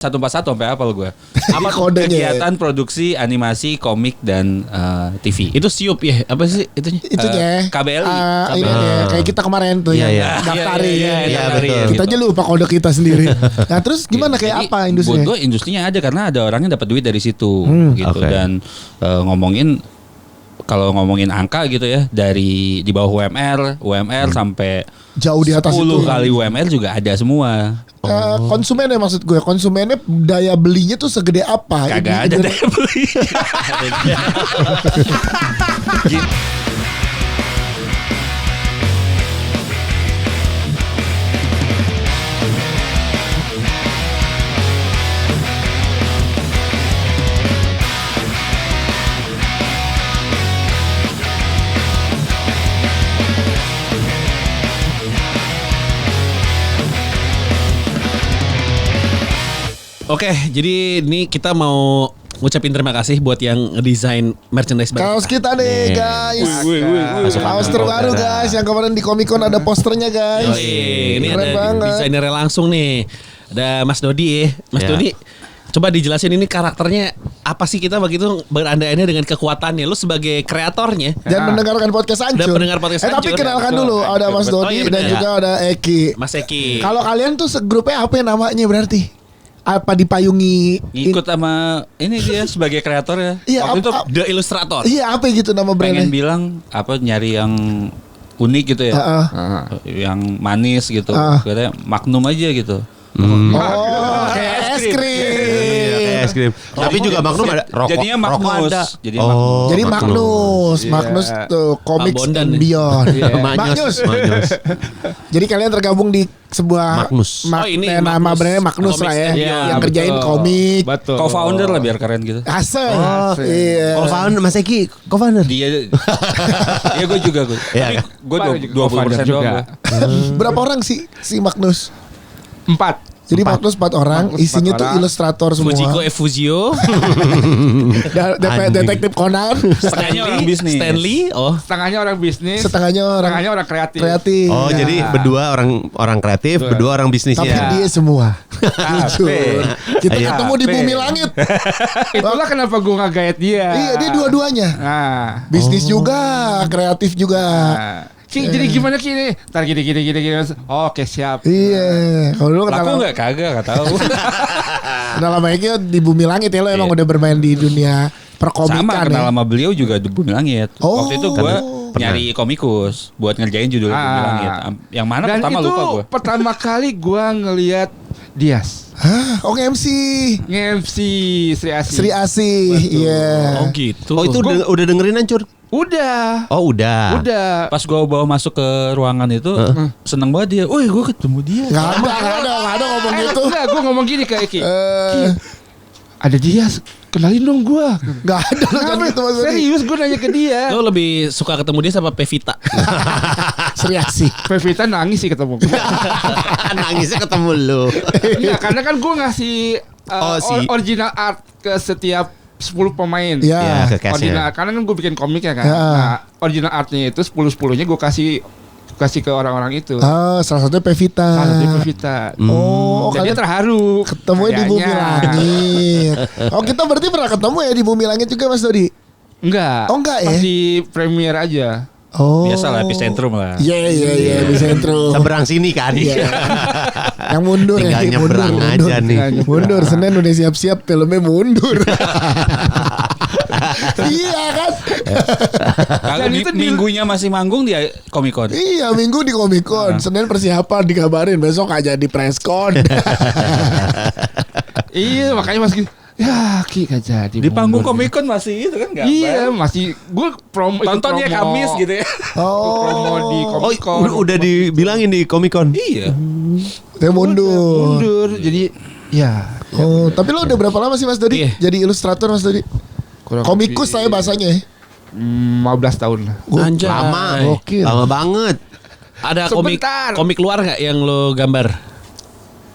141 sampai hafal gue. Apa kodenya? Kegiatan produksi animasi, komik dan TV. Itu siup ya? Apa sih itunya? Itunya KBLI. ini ya, kayak kita kemarin tuh yang daftarin. Iya, Kita aja lupa kode kita sendiri. Nah terus gimana kayak Jadi, apa industrinya? Buat gue industrinya ada karena ada orangnya dapat duit dari situ gitu. Okay. Dan kalau ngomongin angka gitu ya, dari di bawah UMR sampai Jauh di atas 10 itu. kali UMR juga ada semua. Konsumennya maksud gue, konsumennya daya belinya tuh segede apa? Kagak ada daya beli. Oke, jadi ini kita mau ngucapin terima kasih buat yang ngedesain merchandise Kaos kita nih guys. Kaos terbaru guys. Yang kemarin di Comic Con ada posternya guys. Ini Keren ada banget. desainernya langsung nih. Ada Mas Dodi ya. Mas Dodi, coba dijelasin ini karakternya apa sih, kita begitu berandai-andai dengan kekuatannya. Lu sebagai kreatornya Dan mendengarkan podcast Hancur. Dan pendengar podcast Tapi Hancur. kenalkan dulu, ada Mas Oh, Dodi iya, dan bener. juga ada Eki. Mas Eki. Kalau kalian tuh segrupnya apa ya namanya berarti? Apa dipayungi? Ikut sama ini dia sebagai kreator ya. Iya, Waktu itu The Illustrator. Iya apa gitu nama brandnya? pengen bilang nyari yang unik gitu ya. Yang manis gitu. Katanya Magnum aja gitu. Oh, kayak es krim. Es krim. Tapi juga Magnum ada rokok. Jadinya rokok Magnus. ada. Jadi Jadi Magnus tuh Comics Bondan and nih. Beyond. Magnus. Jadi kalian tergabung di sebuah Magnus. Ini nama Magnus. brandnya Magnus lah ya, Iya, yang kerjain komik. Betul. co-founder lah biar keren gitu. Asal. Oh, Iya. Co-founder Mas Eki, co-founder. Dia ya gue juga gue. Iya. Tapi gue Co-founder 20% juga. doang. Berapa orang sih si Magnus? 4. Jadi Magnus 4 orang, Magnus isinya 4 tuh orang. ilustrator semua. Fujiko Fujio. Detektif Conan, Setengahnya orang bisnis. Stanley. Oh. Setengahnya orang bisnis. setengahnya orang kreatif. kreatif. Oh, Ya. jadi berdua orang kreatif, berdua orang bisnis Tapi ya. dia semua. Jujur. Kita Iya. ketemu di bumi langit. Itulah kenapa gue nggak gaet dia. Iya, dia dua-duanya. Nah. Bisnis juga, kreatif juga. Ki, jadi gimana Ki ini? Ntar gini. Oke, siap. Iya. Kalau dulu Laku kenal nggak kagak tahu. lama Eki di bumi langit ya, lo emang udah bermain di dunia perkomikan Sama kenal ya. sama beliau juga di Bumi Langit. Oh. Waktu itu gue nyari komikus buat ngerjain judul Bumi Langit. Yang mana Dan pertama itu lupa gue. pertama kali gue ngelihat Dias. Hah? Oh, MC Nge-MC Sri Asi. Sri Asih. Iya. Oh gitu. Oh, itu udah dengerin Hancur? Udah. Oh, udah. Udah. Pas gue bawa masuk ke ruangan itu seneng banget dia. Woi gue ketemu dia. Nggak ada ngomong gitu. Enggak, gue ngomong gini ke Eki. Eh, Ada Dias, kenalin dong gue. nggak ada lo kan gitu maksudnya. Serius gue nanya ke dia. Lo lebih suka ketemu dia sama Pevita. Sri Asih. Pevita nangis sih ketemu gue. Nangisnya ketemu lu. Iya, karena kan gue ngasih Si- original art ke setiap 10 pemain. Iya. Ya, ke cast-nya. Original, karena kan gue bikin komiknya kan. Ya. Nah, original artnya itu 10-10-nya gue kasih ke orang-orang itu. Ah, salah satunya Pevita. Salah satunya Pevita. Oh, Dan dia kalian terharu. ketemunya di bumi Kayaknya. langit. Oh, kita berarti pernah ketemu ya di bumi langit juga Mas Dodi? Enggak. Oh, enggak ya? Pas di premier aja. Oh. Biasa lah epicentrum lah. Iya di sentrum. Seberang sini kan. Iya. Yang mundur Tinggal ya, nyebrang aja nih. Mundur, Senin udah siap-siap filmnya mundur. Iya kan? Kagak Dan itu minggunya masih manggung di Comic Con. Iya, Minggu di Comic Con, Senin persiapan dikabarin besok aja di press con. Iya, makanya Mas gitu. Ya, Ki gak jadi. Di panggung mundur. Comic Con masih itu kan gambar. Iya, masih gue promo. Tontonnya ikut Kamis gitu ya. Promo di Oh, Comic Con. udah dibilangin di Comic Con. Iya. Dia mundur. Mundur. Jadi ya. Oh, tapi lo udah berapa lama sih Mas Dodi? Iya. Jadi ilustrator Mas Dodi? Kurang Komikus lebih saya bahasanya ya. 15 tahun lah. Anjay. Lama. Gokil. Lama banget. Ada Sebentar. komik luar nggak yang lo gambar?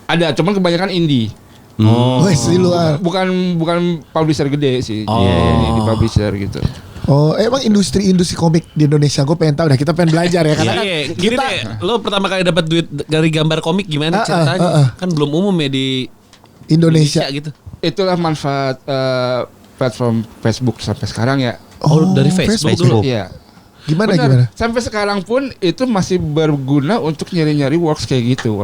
Ada, cuman kebanyakan indie. Oh, di luar. Bukan publisher gede sih. Oh. Iya, di publisher gitu. Oh, emang industri komik di Indonesia gue pengen tahu dah. Kita pengen belajar ya karena kan Iya, gini deh, lo pertama kali dapat duit dari gambar komik gimana ceritanya? Kan belum umum ya di Indonesia gitu. Itulah manfaat platform Facebook sampai sekarang ya. Oh, dari Facebook dulu. Iya. Gimana Benar. gimana? Sampai sekarang pun itu masih berguna untuk nyari-nyari work kayak gitu.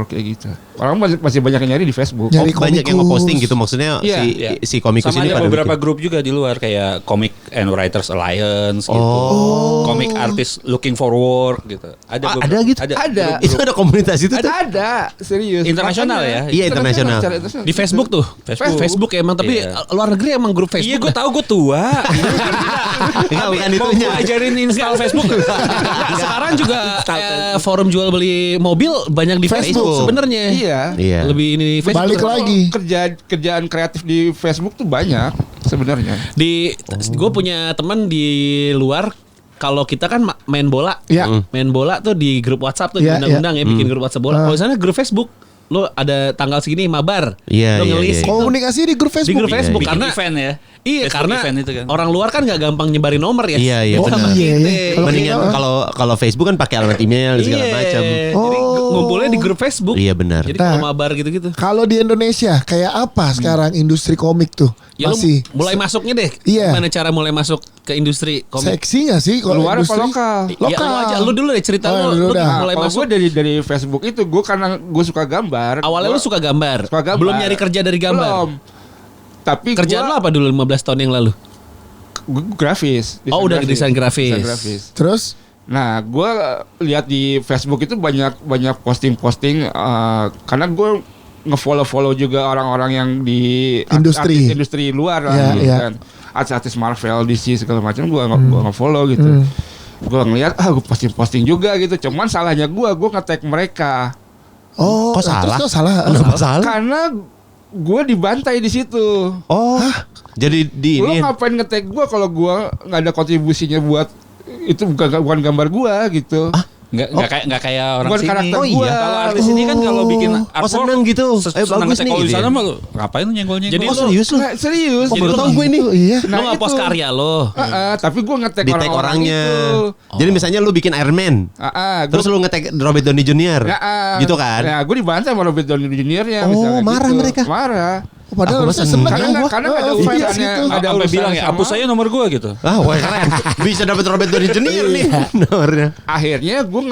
Orang masih banyak yang nyari di Facebook. Nyari Banyak yang komikus. ngeposting gitu maksudnya Iya, si komikus Sama ini ada pada beberapa bikin. grup juga di luar kayak Comic and Writers Alliance gitu. Comic Artist Looking for Work gitu. Ada beberapa- ada gitu? Ada. Itu ada komunitas itu tuh. Ada, serius. Internasional Makanya, ya? Iya, internasional. secara internasional. Di Facebook tuh. Facebook emang tapi Iya. luar negeri emang grup Facebook. Iya, gue tahu gue tua. Enggak, bukan Mau itunya. gue ajarin install Facebook. Sekarang juga forum jual beli mobil banyak di Facebook, Facebook. sebenarnya. Iya. Iya. Lebih ini Facebook. Balik lagi. Kerjaan kreatif di Facebook tuh banyak sebenarnya. Gue punya teman di luar. Kalau kita kan main bola, Iya. main bola tuh di grup WhatsApp tuh Iya, diundang-undang ya bikin grup WhatsApp bola. Kalau di sana grup Facebook, lo ada tanggal segini mabar, Iya, lo iya, ngelis iya. gitu. Komunikasi di grup Di Facebook. grup Facebook Bikin karena event ya. iya Facebook karena event itu kan. orang luar kan nggak gampang nyebarin nomor ya. Iya, iya, Oh, benar. iya, iya. Kalau Mendingan kita- kalau Facebook kan pakai alamat email segala Iya. macam. Jadi ngumpulnya di grup Facebook. Iya, benar. Jadi Nah. kalau mabar gitu-gitu. Kalau di Indonesia kayak apa sekarang industri komik tuh? Ya lu Masih mulai masuknya deh. Iya. Gimana cara mulai masuk ke industri komik? seksi gak sih kalau Luar apa industri? lokal? Ya, lu aja, lu dulu deh cerita Oh, lu lu dah. mulai Kalau masuk. gue dari Facebook itu gue karena gue suka gambar. Awalnya lu suka gambar. Suka gambar. Belum nyari kerja dari gambar. Belum. Tapi Kerjaan gua, lu apa dulu 15 tahun yang lalu? Gue grafis. Oh, udah desain grafis. Desain grafis. Terus Nah, gue lihat di Facebook itu banyak posting-posting karena gue ngefollow juga orang-orang yang di Industri. artis industri luar lah, Iya, gitu iya. kan. Artis-artis Marvel, DC segala macam gue ngefollow gitu. Gue ngeliat gue posting juga gitu. Cuman salahnya gue nge-tag mereka oh, Kok salah? Terus salah. Kenapa salah? karena gue dibantai di situ. Oh. Jadi di Lo ini ngapain nge-tag gue kalau gue nggak ada kontribusinya buat itu bukan gambar gue gitu. Nggak kayak orang Bukan sini. karakter Oh, gua. iya. Kalau artis ini kan kalau bikin artwork, seneng gitu. seneng Bagus ngetek. nih Kalau di gitu sana ya. mah lu ngapain lu nyenggol-nyenggol? Jadi Oh, lu- serius lu? Nggak, serius. Oh, Jadi baru lu- tahu gue ini. Iya. Lu nggak post karya lo. Tapi gue nge-tag Di tag orang-orang orangnya. itu. Jadi misalnya lu bikin Iron Man. Terus lu nge-tag Robert Downey Jr. Gitu kan? Ya, gue dibantai sama Robert Downey Jr. ya. Oh, misalnya marah gitu. mereka? Marah. Oh, padahal Aku harusnya mah seneng seneng. ya gua. Karena nggak ada Fans urusannya. gitu. Ada Sampai urusan bilang ya, sama- hapus aja nomor gua gitu. Ah, wah keren. Bisa dapat Robert Downey Jr. nih nomornya. Akhirnya gue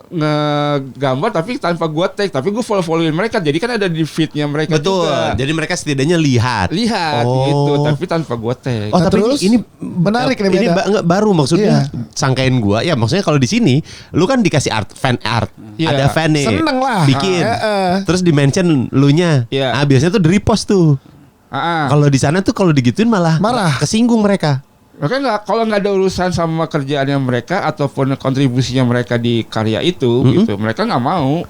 ngegambar tapi tanpa gue tag, tapi gue follow-followin mereka. Jadi kan ada di feednya mereka Betul. juga. Jadi mereka setidaknya lihat. Lihat Oh. gitu, tapi tanpa gue tag. Oh, Nah, tapi terus ini menarik nih, Ini beda. enggak baru maksudnya. Iya. Sangkain gua. Ya maksudnya kalau di sini lu kan dikasih fan art. Iya. Ada fan nih. Seneng lah. Bikin. Ah, Terus di-mention lu nya. Iya. Ah, biasanya tuh di-repost tuh. Kalau di sana tuh kalau digituin malah Marah. kesinggung mereka. Makanya kalau nggak ada urusan sama kerjaannya mereka ataupun kontribusinya mereka di karya itu, gitu, mereka nggak mau.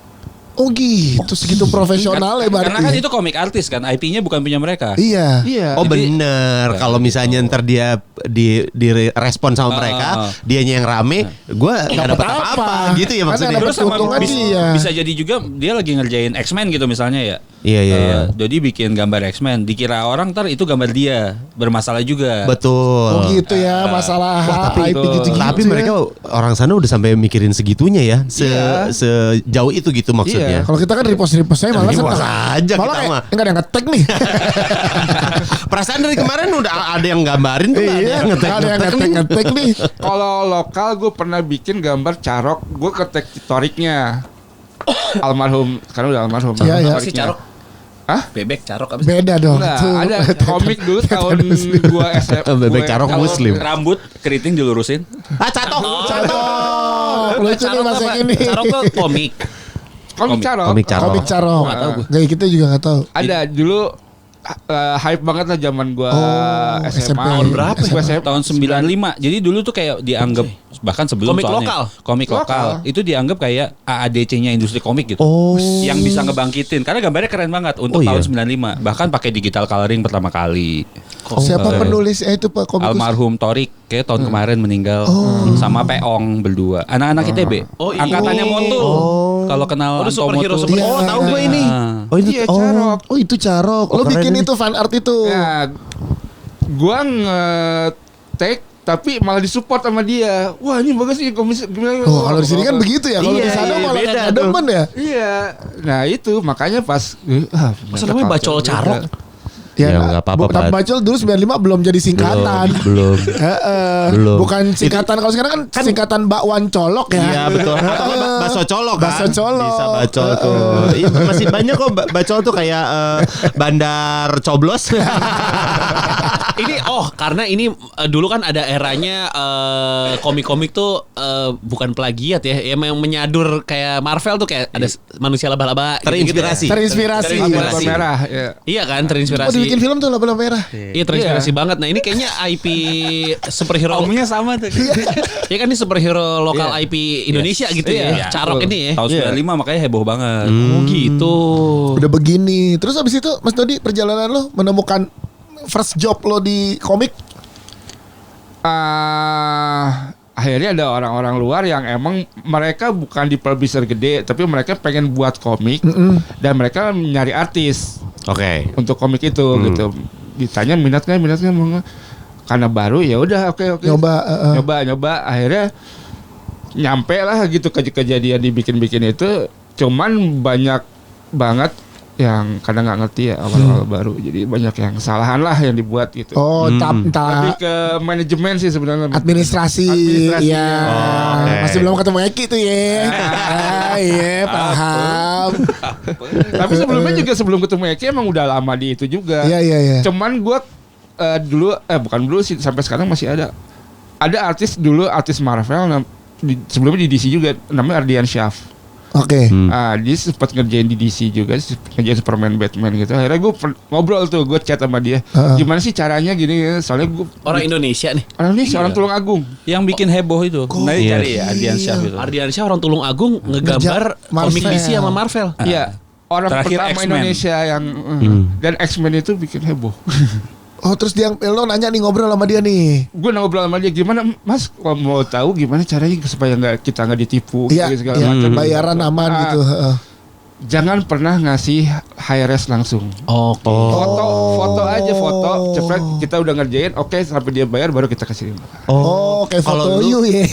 Oh gitu, segitu profesional ya berarti. Karena kan itu komik artis kan, IP-nya bukan punya mereka. Iya. Iya. Oh Jadi- bener. Kalau misalnya ntar dia di respon sama mereka, dianya yang rame, gua nggak dapat apa-apa gitu ya Kan maksudnya. yang Terus dapet sama keuntungan dia. bisa jadi juga dia lagi ngerjain X-Men gitu misalnya ya. Iya, iya, iya. Jadi bikin gambar X-Men, dikira orang ntar itu gambar dia, bermasalah juga. Betul. Oh gitu ya, masalah IP gitu-gitu. Tapi ya. mereka orang sana udah sampai mikirin segitunya ya, Iya. sejauh itu gitu maksudnya. Kalau kita kan repost saya malah Repost seneng. aja Malah kita kayak mah. enggak ada yang nge-tag nih. Perasaan dari kemarin udah ada yang gambarin tuh, nggak ada Iya, yang nggak ada yang ngetek nge-tag nih. Kalau lokal gue pernah bikin gambar carok, gue ketek toriknya. Almarhum, sekarang udah almarhum. Iya, iya. Si Carok. Hah? Bebek Carok abis. Beda dong. Enggak, Tuh. ada komik dulu tahun gua SMA. Bebek Carok Kalau Muslim. Rambut keriting dilurusin. Ah, catok. Catok. Lucu nih masa ini. Carok tuh komik. Komik carok. Komik carok. Komik carok. Nggak tahu gue. Gak kita juga gak tahu. Ada dulu hype banget lah zaman gua Oh, SMA. SMP. Tahun berapa ya? Gua SMA. Tahun 95. Jadi dulu tuh kayak dianggap bahkan sebelum Komik soalnya, lokal. komik lokal Lokal. itu dianggap kayak AADC-nya industri komik gitu. Oh. Yang bisa ngebangkitin karena gambarnya keren banget untuk Oh, iya. tahun 95. Bahkan pakai digital coloring pertama kali. Siapa penulis itu Pak komikus? Almarhum Torik kayak tahun kemarin meninggal sama Peong berdua. Anak-anak ITB. Oh, iya. Angkatannya Motu. Kalau kenal Oh, itu superhero, Anto Motu. superhero. Iya. Oh, tahu gue ini. Ah. Oh, itu Iya, carok. Oh itu carok. Lo Oh, keren bikin nih. itu fan art itu. Ya, gua nge-take tapi malah disupport sama dia. Wah, ini bagus nih komisi. Oh, kalau di sini kan begitu ya. Kalau di sana malah beda nggak demen ya. Iya. Nah, itu makanya pas Masa namanya bacol carok? Ya, nggak apa-apa, Tapi Pat. Bacol dulu 95 belum jadi singkatan. Belum. Belum. Bukan singkatan. Kalau sekarang kan singkatan bakwan colok ya. Iya betul. Atau bakso colok kan. Bakso colok. Bisa bacol tuh. Iya, masih banyak kok bacol tuh kayak bandar coblos. Ini karena ini dulu kan ada eranya komik-komik tuh bukan plagiat ya, emang menyadur kayak Marvel tuh kayak ada manusia laba-laba Terinspirasi. Terinspirasi. Laba merah. Ya. Iya kan, Oh, terinspirasi. dibikin film tuh laba-laba merah. Iya, terinspirasi banget. Nah, ini kayaknya IP superhero. Omnya sama tuh. Ya kan ini superhero lokal IP Indonesia gitu ya. Carok ini ya. Tahun 95 makanya heboh banget. Oh gitu. Udah begini. Terus abis itu Mas Dodi, perjalanan lo menemukan first job lo di komik. Akhirnya ada orang-orang luar yang emang mereka bukan di publisher gede, tapi mereka pengen buat komik dan mereka nyari artis Oke. untuk komik itu gitu. Ditanya minat nggak mau nggak? Karena baru ya udah oke. Nyoba akhirnya nyampe lah gitu kejadian dibikin itu. Cuman banyak banget yang kadang nggak ngerti ya awal-awal baru, jadi banyak yang kesalahan lah yang dibuat gitu. Oh, Lebih entah ke manajemen sih sebenarnya. administrasi. Ya. oke. Masih belum ketemu Eki tuh ya. Iya, paham. Tapi sebelumnya juga sebelum ketemu Eki emang udah lama di itu juga. Iya. Cuman gue dulu bukan dulu sih, sampai sekarang masih ada artis dulu, artis Marvel sebelumnya di DC juga, namanya Ardian Syaf. Oke. Dia sempat ngerjain di DC juga, ngerjain Superman, Batman gitu. Akhirnya gue ngobrol tuh, gue chat sama dia. Gimana sih caranya gini? Soalnya gue Orang Indonesia nih. orang Tulung Agung. Yang bikin heboh itu. Nah, cari ya Ardian Syah itu. Ardian Syah orang Tulung Agung ngegambar Marvel. komik DC sama Marvel. Iya. Orang Terakhir pertama X-Men. Indonesia yang dan X-Men itu bikin heboh. Oh, terus lo nanya nih, ngobrol sama dia nih. Gue ngobrol sama dia, gimana Mas, kalau mau tahu gimana caranya supaya kita nggak ditipu Iya, segala macam. bayaran aman gitu. Jangan pernah ngasih high res langsung. Oke. Foto aja, cepet kita udah ngerjain, oke, sampai dia bayar baru kita kasih. Oh, kayak foto you ya.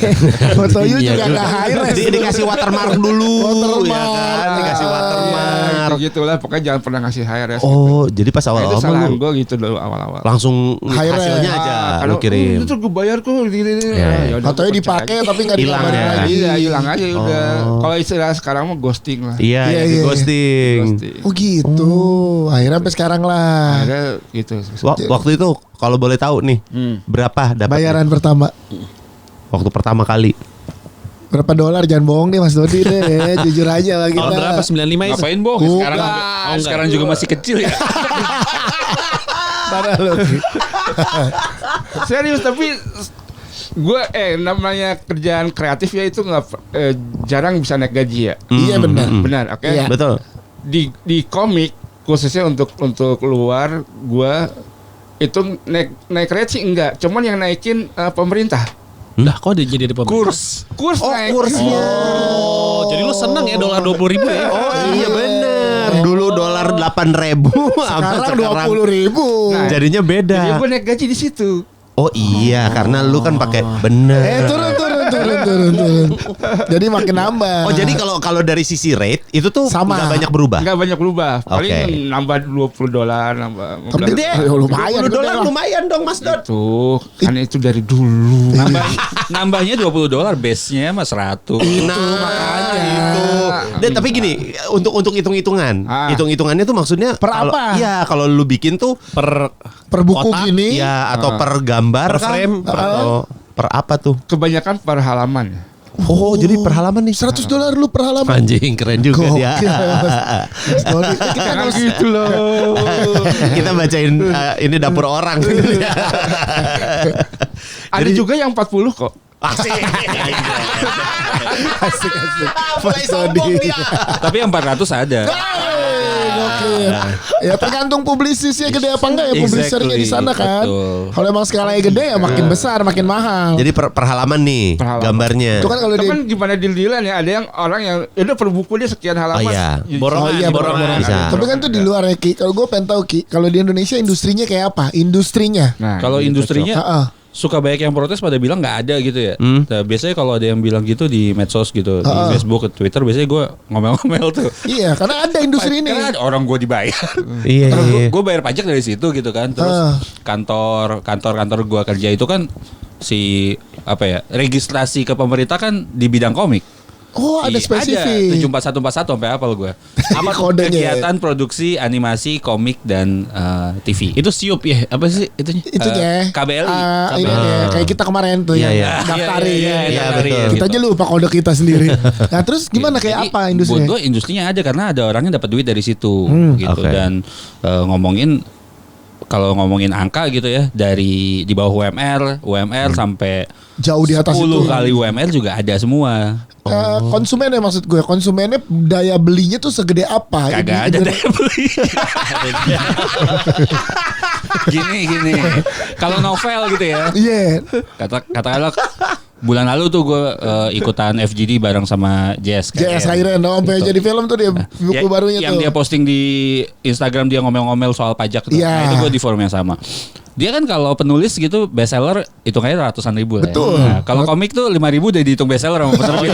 Foto you juga nggak high res. Dikasih watermark dulu. Watermark. Ya kan? Dikasih watermark. Gitu lah, pokoknya jangan pernah ngasih high res. Oh, jadi pas Itu awal-awal kesalahan lu gue gitu dulu awal-awal. langsung High hasilnya res. aja Kalau lu kirim. itu gue bayar kok gini. Ya. Fotonya dipakai tapi nggak Hilang dikabarin ya. lagi. Iya, hilang aja udah. Kalau istilah sekarang mah ghosting lah. Iya, Iya, di iya. ghosting. Oh gitu. Akhirnya sampai sekarang lah. Akhirnya gitu. Waktu itu kalau boleh tahu nih, berapa dapat Bayaran pertama. waktu pertama kali? Berapa dolar? Jangan bohong nih Mas Dodi deh. Jujur aja lah kita. Tahun berapa? 95 itu? Ngapain bohong? Sekarang Enggak. sekarang juga masih kecil ya. Parah lu. Serius, tapi gue namanya kerjaan kreatif ya itu nggak jarang bisa naik gaji ya. Iya benar. Benar, oke. Iya. Betul. Di komik khususnya untuk luar, gue itu naik rate sih enggak, cuman yang naikin pemerintah. Dah kok dia jadi di pemerintah? Kurs naik. Kursnya. Oh, jadi lu seneng ya dolar 20.000 ya? Oh iya bener. Dulu dolar 8.000 Sekarang 20.000. Nah, jadinya beda. Jadi gue naik gaji di situ. Oh iya, karena lu kan pakai bener. Turun. Jadi makin nambah. Oh jadi kalau dari sisi rate itu tuh Sama. nggak banyak berubah. Nggak banyak berubah. Paling Oke. nambah $20, nambah Gede. Lumayan. $20 gede lah. lumayan dong Mas Dot. Tuh, kan itu dari dulu. Nambahnya $20, base-nya mah 100. makanya. Itu. Dan tapi gini, untuk hitung-hitungan. Hitung-hitungannya tuh maksudnya Per kalau- apa? Iya, kalau lu bikin tuh Per buku Kotak, gini. ya atau per gambar Per kan? frame. Atau per apa tuh? Kebanyakan per halaman. Oh, jadi per halaman nih. $100 lu per halaman. Anjing keren juga dia. Gokil, Mas Dodi. Kita Jangan harus gitu loh. Kita bacain ini dapur orang. Ada juga yang 40 kok. Asik. asik. Mulai Mas sombong Dodi. dia. Tapi yang 400 ada. Gokil. Ya tergantung publisisnya gede apa enggak ya, publishernya di sana kan. Betul. Kalau emang skalanya gede ya makin besar, makin mahal. Jadi per halaman nih Per halaman. gambarnya. Itu kan kalau Itu di kan gimana deal-dealan ya. Ada yang orang yang itu per buku dia sekian halaman. Oh, iya. Borongan, borongan. Bisa. Tapi kan tuh di luar ya Ki. Kalau gue pengen tahu Ki, kalau di Indonesia industrinya kayak apa? Industrinya. Nah, Kalau gitu, industrinya Heeh. suka banyak yang protes pada bilang nggak ada gitu ya. Nah, biasanya kalau ada yang bilang gitu di medsos gitu, di Facebook, Twitter, biasnya gue ngomel-ngomel tuh. Iya, karena ada industri ini. Karena orang gue dibayar. Iya. Gue bayar pajak dari situ gitu kan. Terus kantor gue kerja itu kan registrasi ke pemerintah kan di bidang komik. Oh, ada spesifik. Ada 74141 sampai hafal gue. Apa kodenya? Kegiatan produksi animasi, komik dan TV. Itu siup ya? Apa sih itunya? Itunya KBLI. Ini ya, kayak kita kemarin tuh yang daftarin. Iya, betul. Kita aja lupa kode kita sendiri. Nah, terus gimana kayak apa industrinya? Buat gue industrinya ada karena ada orangnya dapat duit dari situ gitu. Dan kalau ngomongin angka gitu ya, dari di bawah UMR sampai jauh di atas 10 itu. kali UMR juga ada semua. Konsumennya maksud gue, konsumennya daya belinya tuh segede apa? Kagak ada daya beli. Gini. Kalau novel gitu ya. Iya. Katakanlah bulan lalu tuh gue ikutan FGD bareng sama Jess. JS Hairen, sampai jadi film tuh dia buku barunya yang tuh. dia posting di Instagram, dia ngomel-ngomel soal pajak tuh. Iya. Nah, itu gue di forum yang sama. Dia kan kalau penulis gitu bestseller hitungannya ratusan ribu lah. Betul. Ya. Nah, kalau komik tuh 5.000 udah dihitung bestseller sama penerbit.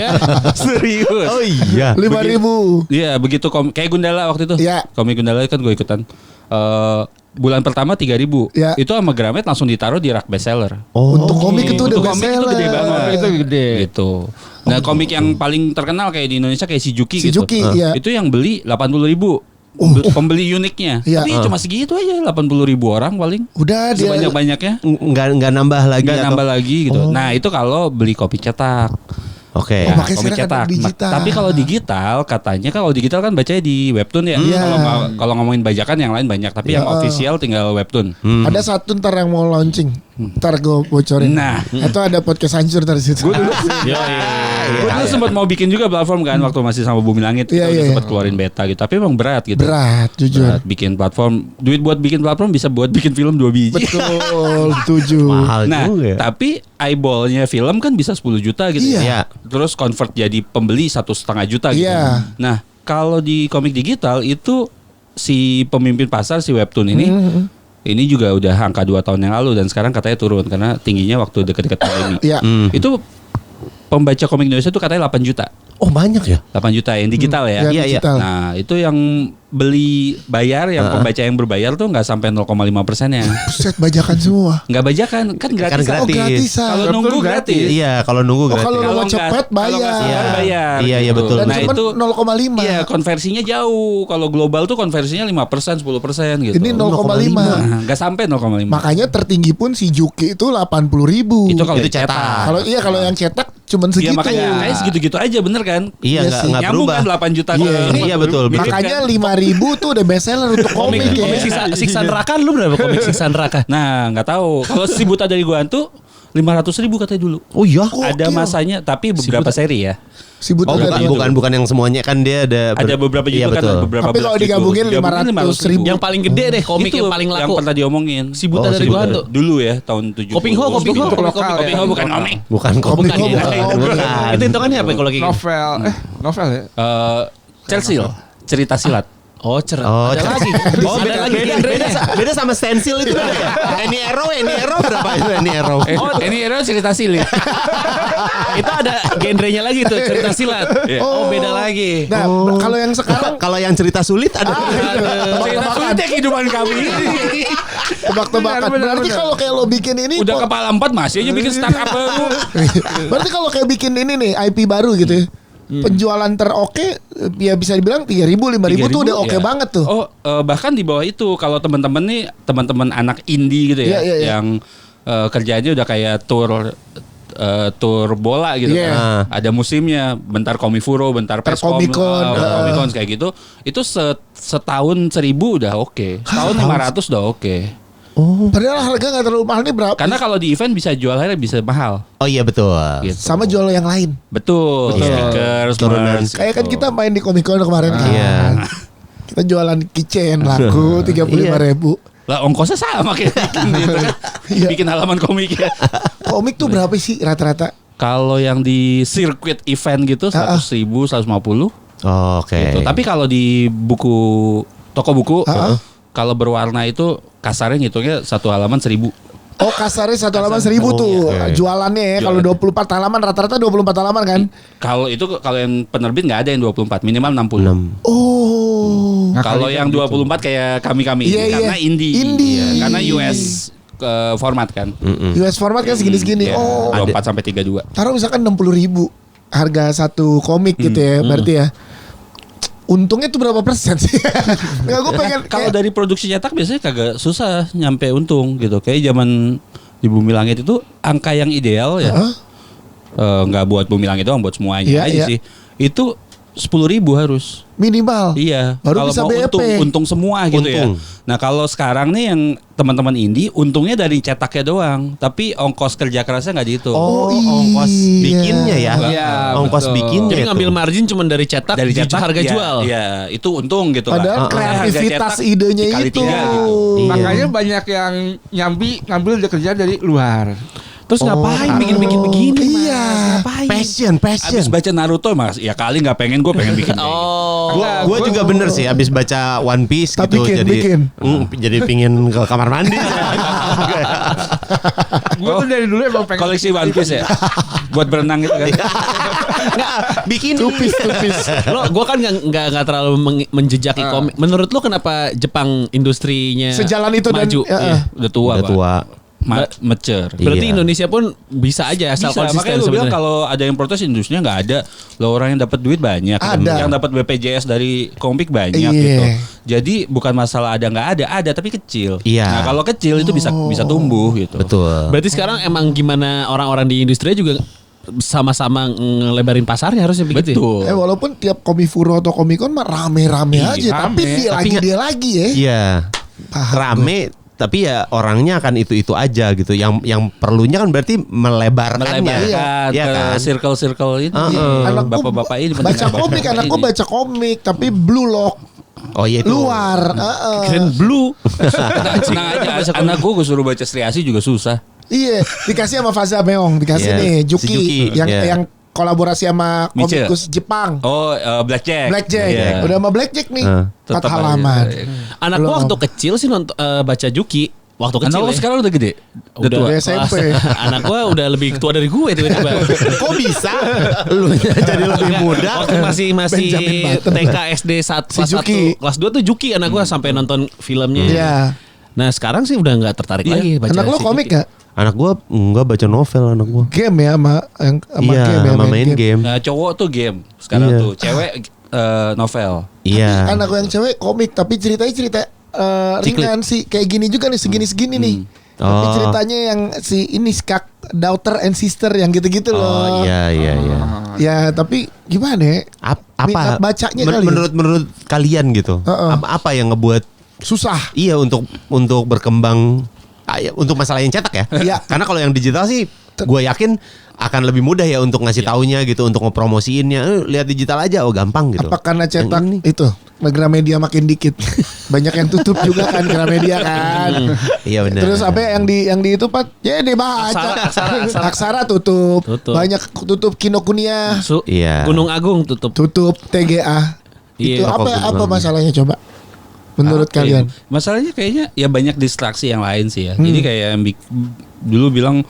Serius. Oh iya. 5.000. Iya, begitu kayak Gundala waktu itu. Iya. Komik Gundala kan gue ikutan. Bulan pertama 3.000. Iya. Itu sama Gramet langsung ditaruh di rak bestseller. Untuk komik itu udah Untuk komik itu bestseller. gede banget. Itu gede. Gitu. Nah, komik yang paling terkenal kayak di Indonesia kayak Shijuki gitu. Shijuki, iya. Itu yang beli 80.000. Pembeli uniknya. Iya. Tapi cuma segitu aja 80.000 orang paling. Udah dia Sebanyak-banyaknya. Nggak nambah lagi. Nggak nambah lagi gitu. Nah, itu kalau beli kopi cetak. Oke. Oh, makanya komik sekarang ada digital. Tapi kalau digital katanya kalau digital kan bacanya di webtoon ya. Iya. Kalau ngomongin bajakan yang lain banyak, tapi yang official tinggal webtoon. ada satu ntar yang mau launching. Ntar gue bocorin. Nah. Itu ada podcast hancur dari situ. Gue dulu sempat mau bikin juga platform kan waktu masih sama Bumi Langit. Iya, Kita udah iya. sempat keluarin beta gitu. Tapi emang berat gitu. Berat, jujur. Berat bikin platform. Duit buat bikin platform bisa buat bikin film 2 biji. Betul, setuju. Mahal Nah, juga. tapi eyeballnya film kan bisa 10 juta gitu. Iya. Iya. Terus convert jadi pembeli 1,5 juta gitu. Iya. Nah, kalau di komik digital itu si pemimpin pasar si webtoon ini juga udah angka 2 tahun yang lalu dan sekarang katanya turun karena tingginya waktu dekat-dekat pandemi. Iya. Itu pembaca komik Indonesia itu katanya 8 juta. Oh banyak ya? 8 juta yang digital ya. Yang Iya, iya. digital. Nah, itu yang beli bayar, yang pembaca yang berbayar tuh nggak sampai 0,5%-nya. Buset, bajakan semua. Nggak bajakan, kan gratis. Kan Oh, gratis. gratisan. Kalau nunggu gratis. Iya, kalau nunggu gratis. kalau Kalau mau nggak- cepet kalau nggak bayar. sabar bayar. Iya, iya, gitu. betul. Dan Nah, cuma itu 0,5. iya, konversinya jauh. Kalau global tuh konversinya 5%, 10% gitu. Ini 0,5. Nah, nggak sampai 0,5. Makanya tertinggi pun si Juki itu 80.000. Itu kalau Itu dicetak. cetak. Kalau yang cetak cuman Iya, segitu. makanya kayak segitu-gitu aja bener kan? Iya, Iya nggak sih. nggak Nyambung berubah. kan 8 juta Iya, ke iya, betul, betul. Makanya 5.000 tuh udah bestseller untuk komik ya. Komik siksa neraka lu berapa komik siksa neraka? Nah, nggak tahu. Kalau si buta dari gua tuh 500.000 katanya dulu. Oh iya. Ada masanya, tapi beberapa seri ya. Si Buta Oh dari bukan yang semuanya kan dia Ada beberapa iya, juga kan, betul. ada beberapa Tapi kalau belas digabungin gitu. 500.000. Yang paling gede deh komik Itu yang paling yang laku. pernah diomongin. Si buta Oh, dari si gua Buta. tuh. Dulu ya, tahun 70. Kopingho Kopingho bukan komik. Bukan Komik komik. bukan. Bukan. Itu hitungannya apa kalau kayak gitu? Novel ya. Chelsea cerita silat. Oh, cerah. Oh, Ada lagi. Oh, Ada lagi. beda sama stensil itu beda ya. Any Arrow berapa itu Any Arrow? Ini era cerita silat. Itu ada genrenya lagi tuh, cerita silat. Oh, beda lagi. Nah, kalau yang sekarang Kalau yang cerita sulit ada. Cerita sulit kehidupan kami. tebak-tebakan. Berarti kalau kayak lo bikin ini Udah kepala 4 masih aja bikin startup baru. Berarti kalau kayak bikin ini nih IP baru gitu ya. Penjualan teroke ya bisa dibilang 3.000 5.000 tuh udah oke ya. banget tuh. Oh, bahkan di bawah itu kalau teman-teman nih, teman-teman anak indie gitu ya, Iya, iya, iya. yang kerjanya udah kayak tour bola gitu Iya. kan. Ada musimnya, bentar Komifuro, bentar Perskom, Comic-Con, Comic-Con kayak gitu. Itu setahun 1.000 udah oke. Setahun 500 udah oke. Padahal harga nggak terlalu mahal nih berapa? Karena kalau di event bisa jual harga bisa mahal. Oh iya betul. Gitu. Sama jual yang lain. Betul, stickers, Turunan. merch, Kayak kan gitu. kita main di Comic Con kemarin kan. Iya. Kita jualan keychain laku 35.000. Lah ongkosnya sama kayak bikin gitu kan. Iya. Bikin halaman komik ya. Komik tuh berapa sih rata-rata? Kalau yang di sirkuit event gitu 100.000, 150 Oke. gitu. Tapi kalau di toko buku, Ah. kalau berwarna itu kasarnya ngitungnya satu halaman 1.000. Oh kasarnya satu halaman 1.000 tuh jualannya ya. Kalau 24 halaman rata-rata 24 halaman kan? Kalau yang penerbit nggak ada yang 24, minimal 60. Oh. Kalau yang 24 kayak kami-kami ini karena indie. Iya, karena US format kan. US format kan segini-segini. Oh. 24 sampai 32. Taruh misalkan 60.000 harga satu komik gitu ya, berarti ya. Untungnya tuh berapa persen sih? Nggak, gue pengen kalau dari produksi cetak biasanya kagak susah nyampe untung gitu. Kayak zaman di Bumi Langit itu angka yang ideal ya. Nggak buat Bumi Langit doang, buat semuanya aja sih. Itu 10.000 harus minimal. Iya. Baru kalau bisa mau BEP. untung semua gitu ya. Nah kalau sekarang nih yang teman-teman indie untungnya dari cetaknya doang, tapi ongkos kerja kerasnya nggak dihitung. Ongkos bikinnya ya. Iya, Ongkos betul. bikinnya. Jadi itu. ngambil margin cuma dari cetak harga ya, jual. Iya, itu untung gitu Padahal lah. kreativitas idenya dikali itu. 3 gitu. Makanya banyak yang ngambil dia kerja dari luar. Terus ngapain bikin-bikin begini? Iya. Ngapain? Passion. Abis baca Naruto mas, ya kali nggak pengen, gue pengen bikin. Gue juga bener sih abis baca One Piece Tapi gitu bikin. jadi pingin ke kamar mandi. Gue tuh dari dulu emang pengen Koleksi One Piece ya, buat berenang gitu kan. Bikin Tupis. Lo, gue kan nggak terlalu menjejaki komik. Menurut lo kenapa Jepang industrinya Sejalan itu dan- maju? ya, Iya. Udah tua, Udah Pak. tua. Mature. Berarti Iya. Indonesia pun bisa aja asal Bisa, konsisten makanya gue bilang sebenarnya. kalau ada yang protes industrinya nggak ada. Lo orang yang dapat duit banyak, Ada. yang dapat BPJS dari komik banyak Iya. gitu. Jadi bukan masalah ada nggak ada tapi kecil. Iya. Nah kalau kecil itu bisa tumbuh gitu. Betul. Berarti sekarang emang gimana orang-orang di industri juga sama-sama ngelebarin pasarnya harusnya begitu. Betul. Walaupun tiap Komifuro atau Komikon mah rame-rame aja, tapi dia lagi ya. Iya. Paham Rame tapi ya orangnya akan itu aja gitu. Yang perlunya kan berarti melebarkannya. Melebarkan Iya ke kan? circle-circle ini. Anakku Bapak-bapak ini baca komik, anakku baca komik tapi Blue Lock Oh iya itu. luar. Keren blue. Tenang aja, anak gue suruh baca Sri Asih juga susah. Iya, dikasih sama Faza Meong, dikasih Iya, nih si Juki, Juki, yang kolaborasi sama Miche. komikus Jepang. Oh, Blackjack. Blackjack. Iya. Udah sama Blackjack nih. 4 Tetap halaman. aja. Anak gua waktu kecil sih baca Juki. Waktu kecil Anak lo ya. sekarang udah gede? Udah Udah SMP. Anak gua udah lebih tua dari gue tiba-tiba. Kok bisa? Lu jadi lebih muda. Waktu masih Benjamin Button. TK SD Si Juki. kelas 1 tuh Juki anak gua sampai nonton filmnya. Iya. Nah, sekarang sih udah enggak tertarik lagi baca. Anak lo si komik Juki. gak? Anak gua enggak baca novel anak gua. Game ya sama Iya, game ya, sama main game. Nah, cowok tuh game sekarang Iya. tuh, cewek novel. Iya. Anak yang cewek komik tapi ceritanya cerita ringan sih, kayak gini juga nih, segini-segini nih. Tapi Oh. ceritanya yang si ini Skak daughter and sister yang gitu-gitu loh. Oh iya. Ya tapi gimana ya? Minat bacanya kali. Menurut kalian gitu. Apa yang ngebuat Susah. iya untuk berkembang untuk masalah yang cetak ya? Iya. Karena kalau yang digital sih gue yakin akan lebih mudah ya untuk ngasih taunya gitu, untuk ngepromosiinnya. Lihat digital aja, oh gampang gitu. Apa karena cetak Yang ini. itu Gramedia makin dikit. Banyak yang tutup juga kan Gramedia kan. Iya benar. Terus apa yang di itu Pak? Ya dibaca. Aksara tutup. Banyak tutup Kinokuniya. Iya. Gunung Agung tutup. Tutup TGA. Itu Iya. apa masalahnya coba? Menurut kalian? Masalahnya kayaknya ya banyak distraksi yang lain sih ya. Jadi kayak yang dulu bilang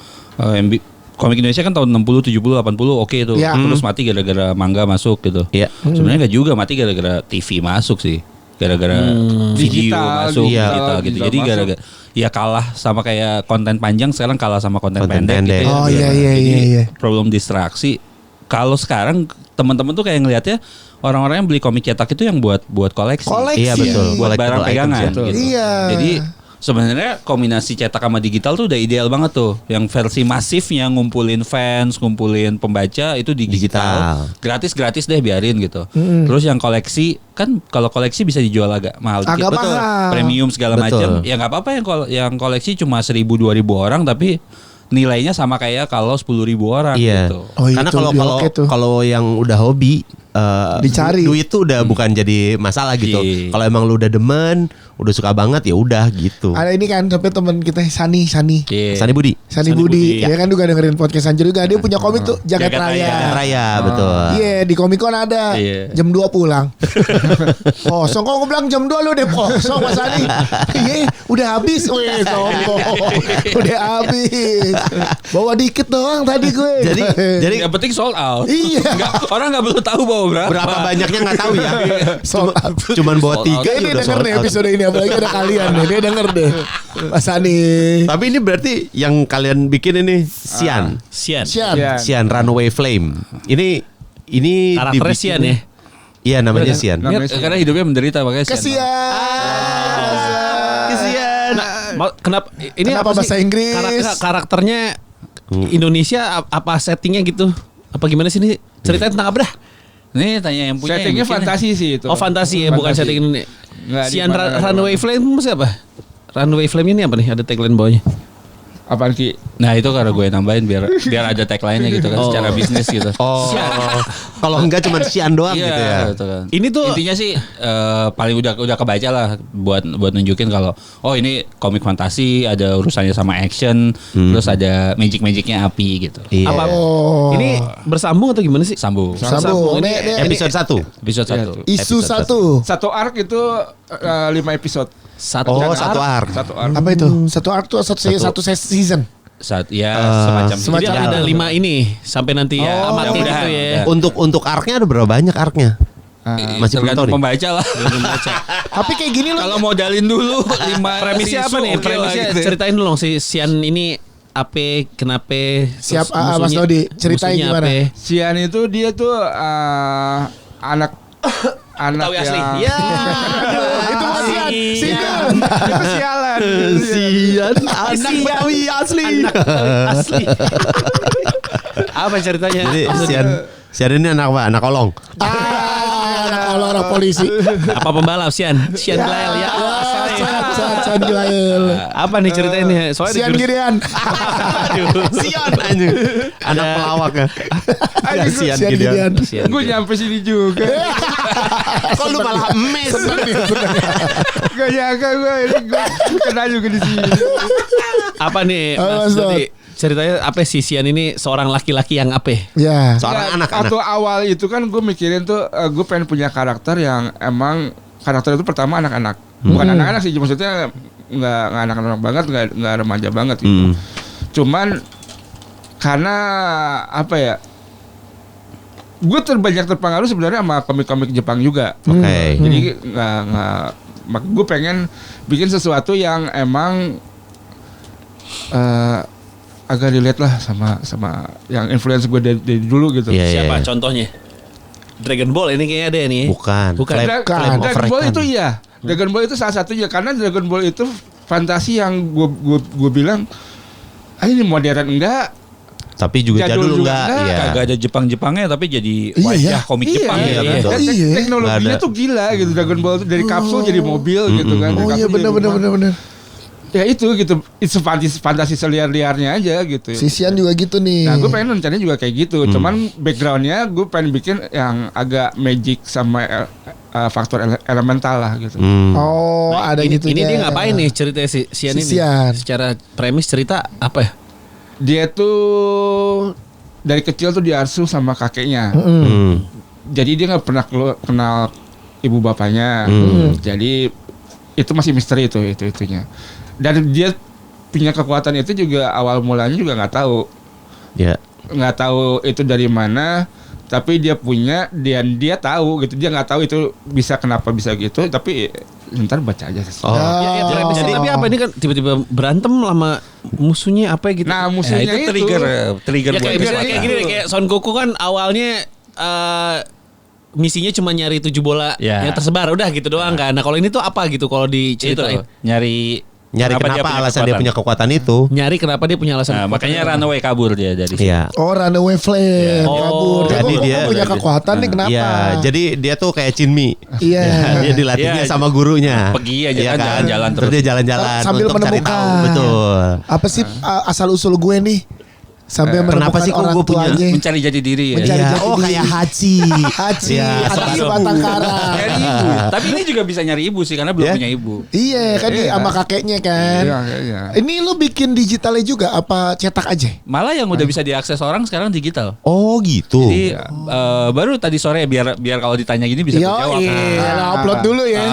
komik Indonesia kan tahun 60, 70, 80 oke itu. Ya. Terus mati gara-gara manga masuk gitu. Iya. Sebenarnya enggak juga, mati gara-gara TV masuk sih. Gara-gara video Digital, masuk iya. digital gitu. Digital Jadi masuk. gara-gara ya kalah sama kayak konten panjang, sekarang kalah sama konten Konten pendek pendek. gitu. Oh, ya. iya. Jadi problem distraksi. Kalau sekarang teman-teman tuh kayak ngelihatnya orang-orang yang beli komik cetak itu yang buat koleksi. Koleksi. Iya betul. Buat Collectible barang items pegangan ya. gitu. Iya. Jadi sebenarnya kombinasi cetak sama digital tuh udah ideal banget tuh. Yang versi masifnya ngumpulin fans, ngumpulin pembaca itu di digital. Gratis deh biarin gitu. Terus yang koleksi kan kalau koleksi bisa dijual agak mahal dikit. Agak mahal. Premium segala Betul. macam. Ya nggak apa-apa yang koleksi cuma 1.000-2.000 orang tapi nilainya sama kayak kalau 10.000 orang Iya. gitu. Oh, Karena itu kalau yang udah hobi dicari. duit tuh udah bukan jadi masalah gitu. Iya. Kalau emang lu udah demen, udah suka banget ya udah gitu. Ada ini kan sampai teman kita Sani Iya. Sani Budi. Budi, dia kan juga dengerin podcast Anjir juga. Dia punya komik tuh Jagat Jagat Raya. Jagat Raya betul. Iya, di Komikon ada. Iya. Jam 2 pulang. Kosong kok gue bilang jam 2 lu udah kosong Mas Ani. Iya, udah habis. Wih, sombong. Udah habis. Bawa dikit doang tadi gue. Jadi Yang penting sold out. Iya. Orang nggak perlu tahu bawa berapa banyaknya nggak tahu ya. Sold out. Cuman bawa Sold out. 3 Ini udah denger sold nih out. episode ini apalagi ada kalian nih. Dia denger deh. Mas Ani. Tapi ini berarti yang kalian bikin ini Sian. Sian. Sian. Sian Runaway Flame. Ini Karakternya dibikin- Sian ya. Iya namanya Sian. Karena hidupnya menderita makanya Kesian. Kenapa ini Kenapa apa sih? bahasa Inggris? Karakternya Indonesia apa settingnya gitu? Apa gimana sih ini? Ceritanya tentang apa dah? Nih tanya yang punya. Settingnya yang bikin. fantasi sih itu. Oh fantasi ya, bukan Fantasi. setting ini. Nggak, Sian di mana- Runaway Flame maksudnya apa? Runaway Flame ini apa nih? Ada tagline bawahnya. Apaan Ki? Nah itu karena gue nambahin biar ada tagline-nya gitu kan Oh. secara bisnis gitu. Oh, kalau enggak cuma Sian doang Iya, gitu ya. gitu kan. Ini tuh- intinya sih paling udah kebaca lah buat nunjukin kalau ini komik fantasi, ada urusannya sama action, terus ada magicnya api gitu. Iya. Apa? Oh. Ini bersambung atau gimana sih? Sambung. Sambung. Ini Ini Episode 1. Episode 1. isu Episode 1. Satu arc itu 5 episode. Oh, satu arc. Satu arc. Apa itu? Satu arc tuh satu season. Semacam Jadi Jadi ada 5 ini sampai nanti ya Oh, amati gitu mudah-mudahan. ya. Ya. Untuk arc-nya ada berapa banyak arc-nya? Masih belum tahu tergantung nih. pembaca lah. Tapi kayak gini loh. Kalau modalin dulu 5 Premisnya apa nih? Premisnya ceritain dulu dong si Sian ini apa, kenapa? Siap, terus Mas musuhnya- Dodi, ceritain musuhnya gimana? apa? Sian itu dia tuh anak Tahu asli. yang Ya. Itu bukan Sian. Sian. itu sialan. Sian, anak Betawi asli. Asli. Apa ceritanya? Jadi Maksudnya, Sian ini anak apa? Anak kolong. Orang polisi. apa pembalap Sian? Sian Glael ya. Sian Gilael. Apa nih ceritanya? Soalnya Sian di jurus- Girian. Sian anjing. Anak pelawak ya. Anjing, Sian Sian gitu. Girian. Sian. Gue nyampe sini juga. Kok lu malah emes? Gak nyangka gue kena juga di sini. Apa nih Halo, Mas Mas Dod. Dodi? Ceritanya apa sih Sian ini seorang laki-laki yang apa? Ya. Seorang anak-anak. Waktu awal itu kan gue mikirin tuh gue pengen punya karakter yang emang karakter itu pertama anak-anak. Bukan anak-anak sih, maksudnya nggak anak-anak banget, nggak remaja banget gitu. Cuman karena apa ya? Gue banyak terpengaruh sebenarnya sama komik-komik Jepang juga. Oke. Jadi gue pengen bikin sesuatu yang emang agak relate lah sama yang influence gue dari dulu gitu. Iya, Siapa iya. contohnya? Dragon Ball ini kayaknya ada nih. Bukan. Bukan. Flame- Bukan. Flame of Dragon Ball Recon. itu iya. Dragon Ball itu salah satunya karena Dragon Ball itu fantasi yang gue bilang ini modern enggak. Tapi juga Jadul jadul juga enggak? enggak. Iya. Kagak ada Jepang-Jepangnya tapi jadi Iya, wajah iya. komik Iya, Jepang iya, gitu. betul. Oh, iya. Teknologinya Nggak ada. tuh gila gitu. Dragon Ball tuh dari kapsul jadi mobil gitu kan. Dari Oh iya kapsul jadi rumah. benar. Ya itu gitu. Itu fantasi seliar-liarnya aja gitu. Si Sian juga gitu nih. Nah gue pengen rencananya juga kayak gitu. Cuman backgroundnya gue pengen bikin yang agak magic sama faktor elemental lah gitu. Oh, Nah, ada ini, gitu. Ini dia ngapain nih ceritanya si Sian Si ini? Sian. Secara premis cerita apa ya? Dia tuh dari kecil tuh diasuh sama kakeknya. Jadi dia nggak pernah kenal ibu bapaknya. Jadi itu masih misteri itunya. Dan dia punya kekuatan itu juga awal mulanya juga nggak tahu. Ya. Nggak tahu itu dari mana. Tapi dia punya dan dia tahu gitu. Dia nggak tahu itu kenapa bisa gitu. Tapi ntar baca aja. Oh. Ya, premisnya Jadi- tapi apa ini kan tiba-tiba berantem sama musuhnya apa gitu? Nah Nah, musuhnya itu trigger ya buat kayak misalnya kita. kayak gini deh, kayak Son Goku kan awalnya misinya cuma nyari 7 bola Ya. yang tersebar udah gitu doang kan. Nah kalau ini tuh apa gitu kalau itu diceritain? nyari Nyari kenapa alasan dia punya kekuatan itu. Nyari kenapa dia punya alasan. Nah, makanya runaway kabur dia dari situ. Iya. Oh, runaway flame kabur. Jadi dia punya kekuatan nih kenapa? Iya, jadi dia tuh kayak Chinmi. Iya. Dia dilatihnya sama gurunya. Pergi aja Iya kan, jalan-jalan terus. Dia jalan-jalan Sambil untuk cari menemukan. tahu. Betul. Apa sih asal usul gue nih? Sampai menemukan kenapa sih kok orang gue punya- tuanya. Mencari jati diri ya. Mencari Iya. jati Oh, diri. kayak Haji. Haji, Iya, anak soal sebatang ibu. kara. Nyari ibu. Tapi ini juga bisa nyari ibu sih karena belum Ya? punya ibu. Iya kan dia sama kakeknya kan. Iya. Ini lu bikin digitalnya juga apa cetak aja? Malah yang udah bisa diakses orang sekarang digital. Oh, gitu. Jadi baru tadi sore biar kalau ditanya gini bisa Yo, dijawab. iya, upload dulu ya.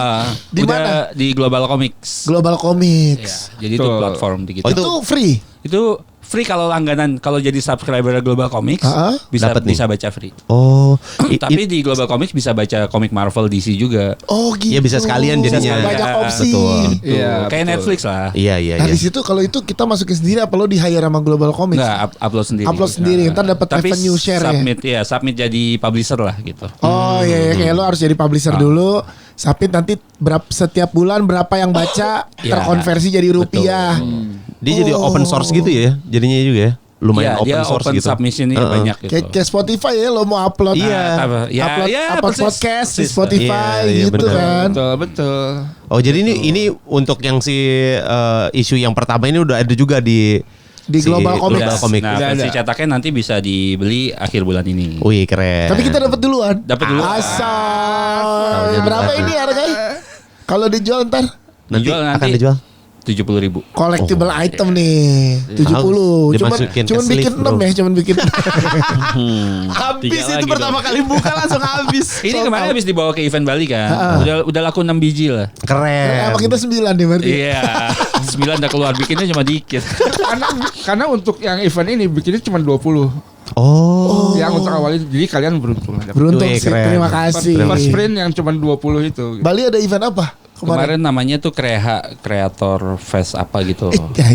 Di Udah mana? di Global Comics. Global Ya, Comics. jadi itu Betul. platform digital. Itu free. Itu free kalau langganan, kalau jadi subscriber Global Comics bisa Dapat nih. bisa baca free. Oh, Tapi di Global Comics bisa baca komik Marvel DC juga. Oh gitu. Iya, bisa sekalian jadinya. Banyak opsi. Betul. Iya, Kayak betul. Netflix lah. Iya, iya, Nah iya. di situ kalau itu kita masukin sendiri apa lo di hire sama Global Comics? Enggak upload sendiri. Upload sendiri, ntar dapat Tapi revenue share ya. submit jadi publisher lah gitu. Oh iya, kayak lo harus jadi publisher dulu. Submit nanti setiap bulan berapa yang baca terkonversi jadi rupiah. Dia jadi open source gitu ya, jadinya juga ya. Lumayan Iya, open dia source open gitu. submissionnya banyak gitu. Kayak Spotify ya lo mau upload. Iya. upload podcast di Spotify Iya, gitu bener. kan. Betul. Oh, jadi ini untuk yang isu yang pertama ini udah ada juga di Global Comics. Global Comics. Nah, Udah versi ada. cetaknya nanti bisa dibeli akhir bulan ini. Wih, keren. Tapi kita dapat duluan. Dapat dulu. Asal. Berapa ini harganya? Kalau dijual ntar nanti dijual akan nanti. dijual. 70.000. collectible item nih 70. Dimasukin ke Cuman bikin sleeve, 6 bro. ya, cuman bikin. Habis Tiga itu lagi pertama kali buka langsung habis. Ini kemarin habis dibawa ke event Bali kan. Udah laku 6 biji lah. Keren. Apa kita 9 nih berarti? Iya. 9 udah keluar, bikinnya cuma dikit. Karena untuk yang event ini bikinnya cuma 20. Oh. Yang untuk awal itu. Jadi kalian beruntung lah. Beruntung Wih, sih, keren. terima kasih. First sprint yang cuma 20 itu. Bali ada event apa? Kemarin namanya tuh Creator Fest apa gitu. Ya,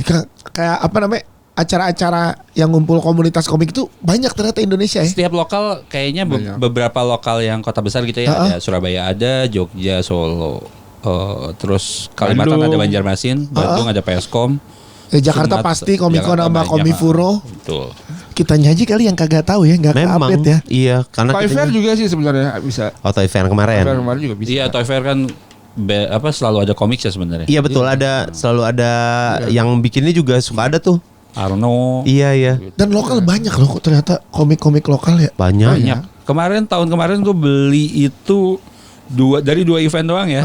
kayak apa namanya? Acara-acara yang ngumpul komunitas komik itu banyak ternyata Indonesia ya. Setiap lokal kayaknya beberapa lokal yang kota besar gitu ya. Ada Surabaya ada, Jogja, Solo. Terus Kalimantan Bandung. ada Banjarmasin, Bandung ada PSkom. Jakarta Sumatera- pasti Komikon Jakarta sama banyak, Komifuro. Betul. Kita nyaji kali yang kagak tahu ya, nggak Memang. update ya. Iya, karena Toy Fair juga sih sebenarnya bisa. Toy Fair kemarin. Fair kemarin juga bisa. Iya, Toy Fair kan selalu ada komik ya sebenarnya. Iya betul, ada selalu ada yang bikinnya juga suka ada tuh. Arno. Iya, iya. Dan lokal banyak loh kok ternyata komik-komik lokal ya. Banyak. Banyak. Tahun kemarin gue beli itu dari dua event doang ya.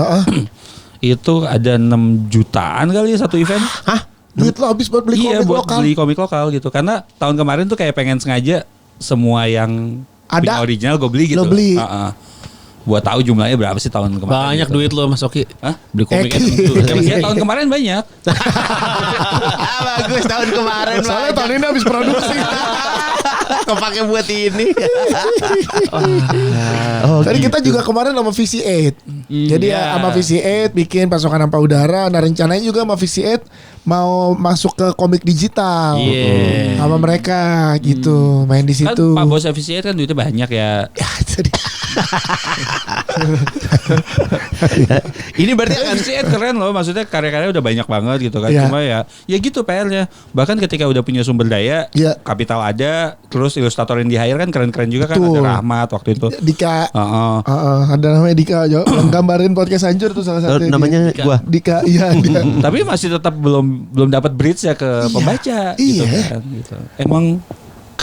Itu ada 6 jutaan kali ya satu event. Hah? Duit lo habis buat beli Iya, komik buat lokal. beli komik lokal gitu. Karena tahun kemarin tuh kayak pengen sengaja semua yang Ada, punya original gue beli gitu. lo beli. Buat tahu jumlahnya berapa sih tahun kemarin. Banyak gitu. duit lo Mas Oki. Hah? Beli komik Ya, tahun kemarin banyak. Bagus tahun kemarin. Soalnya tahun ini habis produksi. Kepake buat ini. Tadi kita juga kemarin sama VC8. Jadi Iya. sama VC8 bikin pasukan hampa udara. Nah rencananya juga sama VC8 mau masuk ke komik digital. Iya. Sama mereka gitu, main di Kan situ. Pak Bos FCA kan duitnya banyak ya. Ya, jadi Ini berarti akan FCA keren loh, maksudnya karya-karya udah banyak banget gitu kan. Iya. Cuma ya gitu PR-nya. Bahkan ketika udah punya sumber daya, Iya. kapital ada, terus ilustrator yang di-hire kan keren-keren juga kan. Betul. Ada Rahmat waktu itu. Dika. Heeh. Ada namanya Dika yang gambarin podcast hancur tuh salah satu. namanya gua. Dika, iya dia. Tapi masih tetap belum dapat bridge ya ke pembaca gitu Iya. kan gitu. Emang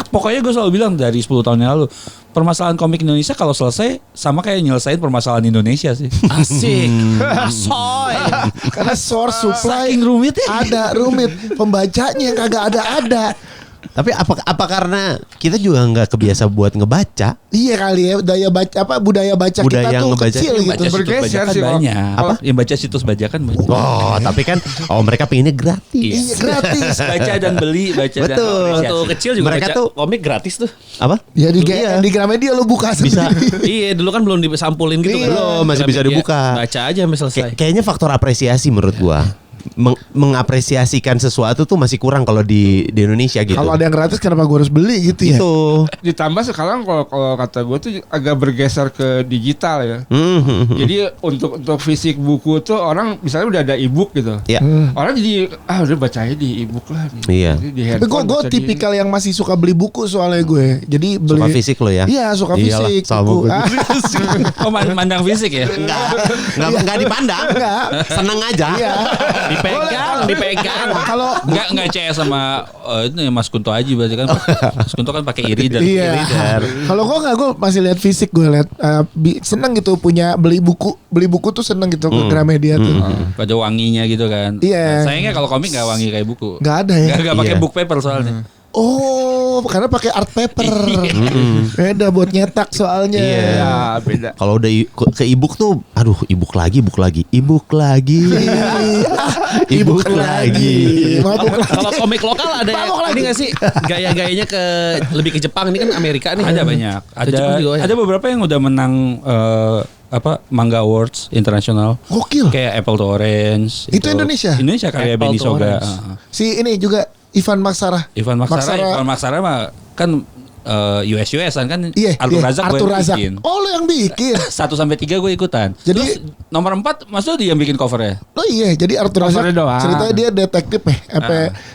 pokoknya gue selalu bilang dari 10 tahun yang lalu, permasalahan komik Indonesia kalau selesai sama kayak nyelesain permasalahan Indonesia sih. Asik. Soy. Karena source supply Saking rumit ya. ada rumit, pembacanya yang kagak ada. Tapi apa karena kita juga nggak kebiasa buat ngebaca? Iya kali ya, budaya baca Budaya kita tuh ngebaca. kecil Yang gitu. baca situs Bergeser bajakan sih kalau- banyak. Apa? Yang baca situs bajakan banyak. Oh, tapi kan mereka pengennya gratis. Iya gratis. Baca dan beli, baca dan Betul. apresiasi. Waktu kecil juga Mereka baca tuh- komik gratis tuh. Apa? Ya di Gramedia lo buka Bisa. sendiri. Iya, dulu kan belum disampulin gitu kan. Belum, masih bisa Gramedia. dibuka. Baca aja sampai selesai. Kayaknya faktor apresiasi menurut gua. mengapresiasikan sesuatu tuh masih kurang kalau di Indonesia gitu. Kalau ada yang gratis kenapa gue harus beli gitu ya? Gitu. Ditambah sekarang kalau kata gue tuh agak bergeser ke digital ya. Jadi untuk fisik buku tuh orang misalnya udah ada e-book gitu. Ya. Orang jadi udah bacanya di e-book lah. Iya. Tapi gue tipikal yang masih suka beli buku soalnya gue. Jadi beli Suka fisik lo ya? Iya, suka Iyalah, fisik. sama buku. gue. Oh, mandang fisik ya? Enggak dipandang. Enggak. Seneng aja. Iya. Dipegang. Kalau Enggak CS sama ini Mas Kunto Aji berarti kan. Mas Kunto kan pakai e-reader. iya. Kalau gue masih lihat fisik, gue lihat seneng gitu punya beli buku tuh seneng gitu ke Gramedia tuh. Pada wanginya gitu kan. Iya. Nah, sayangnya kalau komik nggak wangi kayak buku. Nggak ada ya. Nggak pakai Iya. book paper soalnya. Oh, karena pakai art paper. Beda buat nyetak soalnya. Iya. Ya beda. Kalau udah ke e-book tuh, aduh e-book lagi. E-book lagi. Mabuk lagi. Kalau komik lokal ada ini nggak sih gaya-gayanya lebih ke Jepang, ini kan Amerika nih. Ada banyak. Jepang juga ya? Ada beberapa yang udah menang Manga Awards internasional. Gokil. Kayak Apple to Orange. Itu Indonesia? Indonesia kayak Apple Benny to Soga. Orange. Si ini juga Ivan Maksara. Ivan Maksara mah kan US-an kan Iya, Arthur iya, Razak gue Arthur yang Razak. bikin. Oh, lo yang bikin. 1-3 gue ikutan. Jadi- Terus nomor 4 maksudnya dia yang bikin covernya. Oh iya, jadi Arthur Razak Covernya doang. ceritanya dia detektif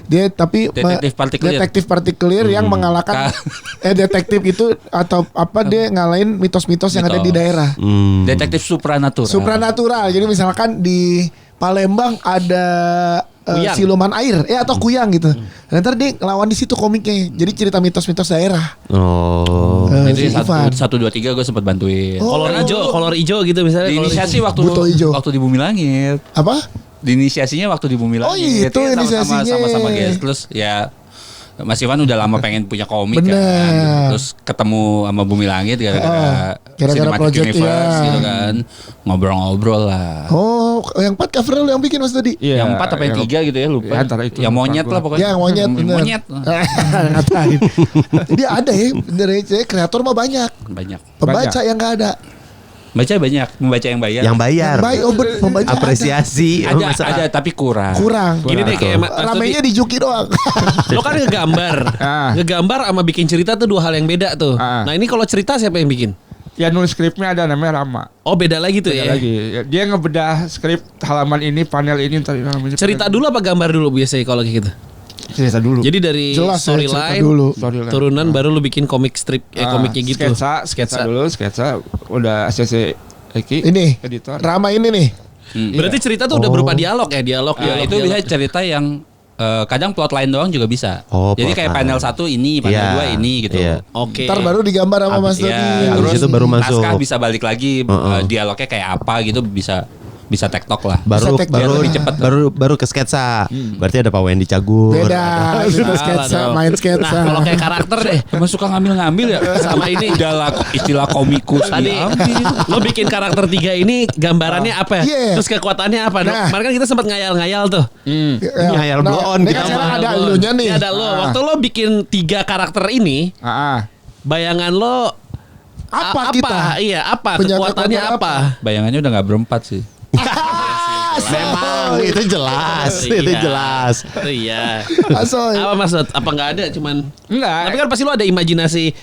dia tapi Detektif partikelir. detektif partikelir yang mengalahkan detektif itu atau apa dia ngalahin mitos-mitos yang ada di Mitos. daerah. Detektif supranatural. Supranatural. Jadi misalkan di Palembang ada Kuyang. siluman air atau kuyang gitu. Dan ntar dia ngelawan di situ komiknya. Jadi cerita mitos-mitos daerah. Oh. Si Itu Ivan. 1-2-3 gue sempat bantuin. Oh. Kolor hijau gitu misalnya. Di kolor inisiasi hijau. Buto hijau. waktu di Bumi Langit. Apa? Di inisiasinya waktu di Bumi Langit. Oh, itu Ya, inisiasinya. sama guys. Terus ya Mas Ivan udah lama pengen punya komik Bener. kan. Terus ketemu sama Bumi Langit gara-gara Cinematic project, Universe ya. gitu kan. Ngobrol-ngobrol lah. Oh, yang 4 cover lu yang bikin Mas tadi? Iya, Yang 4 apa yang 3 gitu ya lupa. Ya, antara itu. Yang monyet Lupa lah gua. pokoknya. Ya, yang monyet, bener. Monyet. Ngatain. Jadi ada ya, bener ya, kreator mah banyak. Banyak. Pembaca yang nggak ada. Baca banyak, membaca yang bayar. Yang bayar. Baik, pembaca Apresiasi. ada tapi kurang. kurang. Gini deh kayak Mas Ramenya di Juki doang. Lo kan ngegambar. Ngegambar sama bikin cerita tuh dua hal yang beda tuh. Nah, ini kalau cerita siapa yang bikin? Ya nulis skripnya ada namanya Rama. Oh, beda lagi tuh ya. Lagi. Ya, dia ngebedah skrip halaman ini, panel ini, ntar namanya. Cerita dulu apa gambar dulu biasanya kalau kayak gitu? Cerita dulu. Jadi dari Jelas ya, cerita storyline dulu. Storyline. turunan baru lu bikin komik strip komiknya gitu. Sketsa dulu, sketsa udah ACC Eki. Ini editor. Rama ini nih. Berarti cerita tuh udah berupa dialog ya, dialog. Itu bisa cerita yang kadang plot line doang juga bisa. Oh, Jadi plot kayak line. panel 1 ini, panel Iya, 2 ini gitu. iya. Oke. Ntar baru digambar sama Mas Dodi. Ya, Habis terus itu baru masuk. naskah bisa balik lagi, dialognya kayak apa gitu bisa tektok lah. Baru Bisa baru lebih cepet. baru ke sketsa. Berarti ada Pak Wendy Cagur. Beda. Itu Salah sketsa, dong. main Nah, sketsa. kalau kayak karakter deh. Emang suka ngambil-ngambil ya sama ini udahlah istilah komikus Tadi diambil. lo bikin karakter 3 ini gambarannya apa? Iya. Terus kekuatannya apa? Nah. Kemarin kan kita sempat ngayal-ngayal tuh. Ngayal blow on ini kita kan sekarang mah. ada elunya nih. Ini ada lo. Waktu lo bikin 3 karakter ini, bayangan lo Apa kita? Iya, apa? Punya Kekuatannya kekuatan apa? Bayangannya udah nggak berempat sih. Memang itu jelas, itu Iya. jelas. Itu iya. Asoy. Apa maksud? Apa nggak ada? Cuman Enggak. Tapi kan pasti lo ada imajinasi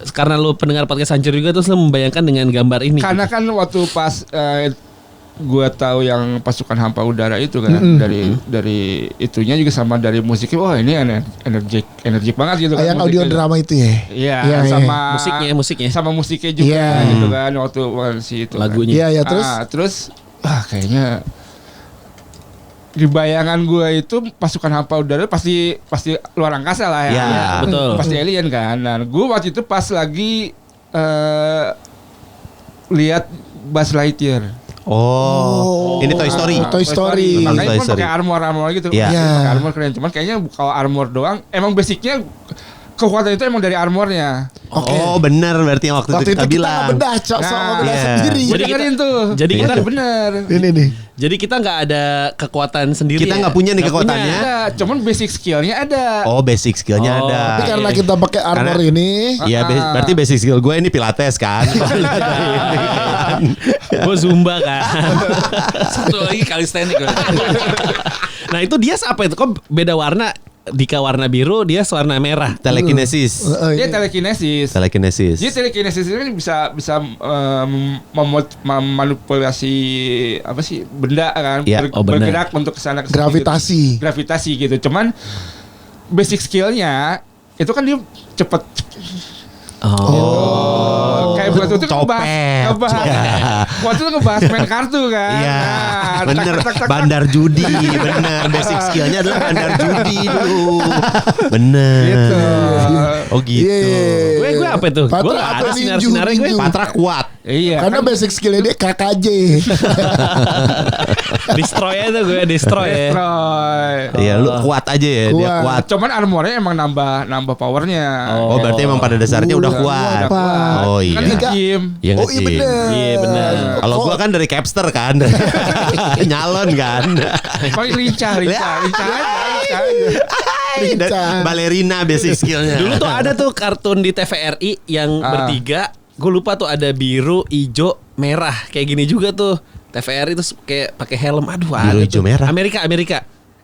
karena lo pendengar podcast Hancur juga terus lo membayangkan dengan gambar ini. Karena kan waktu pas gua tahu yang pasukan hampa udara itu kan dari itunya juga sama dari musiknya. Oh, ini energik banget gitu kan. Yang audio musiknya. drama itu ya. Iya, Iya, sama musiknya. sama musiknya juga Iya. gitu kan waktu si itu Lagunya. Iya, ya terus terus kayaknya di bayangan gua itu pasukan hampa udara pasti luar angkasa lah ya. Iya, betul. Pasti alien kan. Nah, gua waktu itu pas lagi lihat Buzz Lightyear. Oh, ini Toy Story. Toy Story. Makanya Toy kan Story. pakai armor gitu. Iya. Iya. Pakai armor keren. Cuman kayaknya kalau armor doang, emang basicnya kekuatan itu emang dari armornya. Oke. Oh, benar berarti yang waktu itu kita kita bilang. nggak bedah, Cok. Soal Nah, bedah iya. sendiri. Jadi dengerin tuh. jadi kita- bener. Ini nih. Jadi kita nggak ada kekuatan sendiri. Kita ya? nggak punya nih Nggak kekuatannya. Ada, cuman basic skillnya ada. Oh, basic skillnya Oh. ada. Tapi karena kita pakai armor Karena- ini, Iya, berarti basic skill gue ini pilates kan. Gue Zumba kan. Satu lagi calisthenics. Nah itu dia apa itu? Kok beda warna? Dika warna biru, dia warna merah. Telekinesis. Dia telekinesis. Jadi telekinesis itu kan bisa memanipulasi apa sih benda kan Ya, bergerak untuk kesana kesini. Gravitasi gitu. Cuman basic skillnya itu kan dia cepet. Kayak buat itu ngebahas waktu itu ngebahas main kartu kan. Iya. Nah, Bener. Bandar judi. Bener. Basic skillnya adalah bandar judi dulu. Bener. Gitu. Oh gitu. Gue apa itu? Gue Patra gak ada apa, sinar-sinarnya gue. ninju. Patra kuat. Iya. Karena basic skillnya dia KKJ. Destroy aja gue, destroy ya. Destroy. Iya, lu kuat aja ya. Dia Kuat. kuat. Cuman armornya emang nambah powernya. Oh, berarti emang pada dasarnya udah kuat. Kuat. Oh Kan iya. di game. Iya nggak Oh iya sih? bener. Iya, bener. Kalau gua kan dari capster kan. Nyalon kan. Paling lincah aja. Lincah. Balerina basic skillnya. Dulu tuh ada tuh kartun di TVRI yang bertiga. Gue lupa tuh ada biru, hijau, merah. Kayak gini juga tuh. TVRI tuh kayak pakai helm. Aduh, Biru, ada hijau, tuh. merah. Amerika.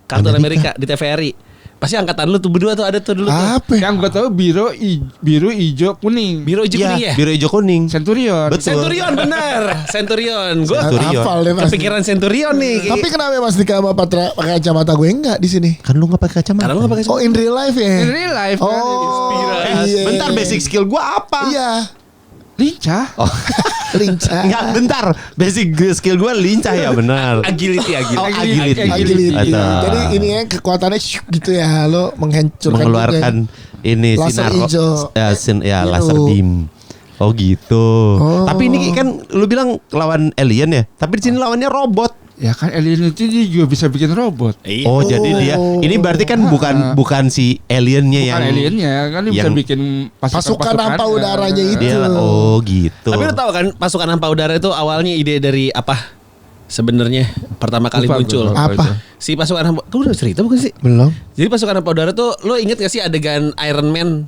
Kartun Amerika di TVRI. Pasti angkatan lu tuh berdua tuh ada tuh dulu tuh. Apa? Yang gue tahu biru, hijau, kuning. Biru, hijau, Iya, kuning ya? biru hijau kuning. Centurion. Betul. Centurion bener. Centurion. Gue Centurion. Hafal deh pasti. kepikiran Centurion nih. Tapi kenapa Mas Dika sama Patra pakai kacamata gue enggak di sini? Kan lu nggak pakai kacamata. Karena lu gak pakai Oh in real life ya? In real life kan. Iya. Bentar, basic skill gua apa? Iya. Lincah. Oh, Lincah. enggak, bentar. Basic skill gua lincah ya, benar. Agility. Oh, agility. Agility. Atau Jadi ini ya kekuatannya syuk gitu ya, lo menghancurkan mengeluarkan ini Laser sinar hijau. ya Biru. laser beam. Oh gitu. Oh. Tapi ini kan lu bilang lawan alien ya. Tapi di sini lawannya robot. Ya kan alien itu dia juga bisa bikin robot. Iya. Oh, jadi dia ini berarti kan bukan si aliennya Bukan yang aliennya kan dia bisa yang- bikin pasukan hampa udaranya itu. dia oh gitu. Tapi lu tahu kan pasukan hampa udara itu awalnya ide dari apa? Sebenarnya pertama kali Lupa muncul. gua. Apa? Si pasukan hampa, tuh udah cerita bukan sih? Belum. Jadi pasukan hampa udara tuh, lo inget gak sih adegan Iron Man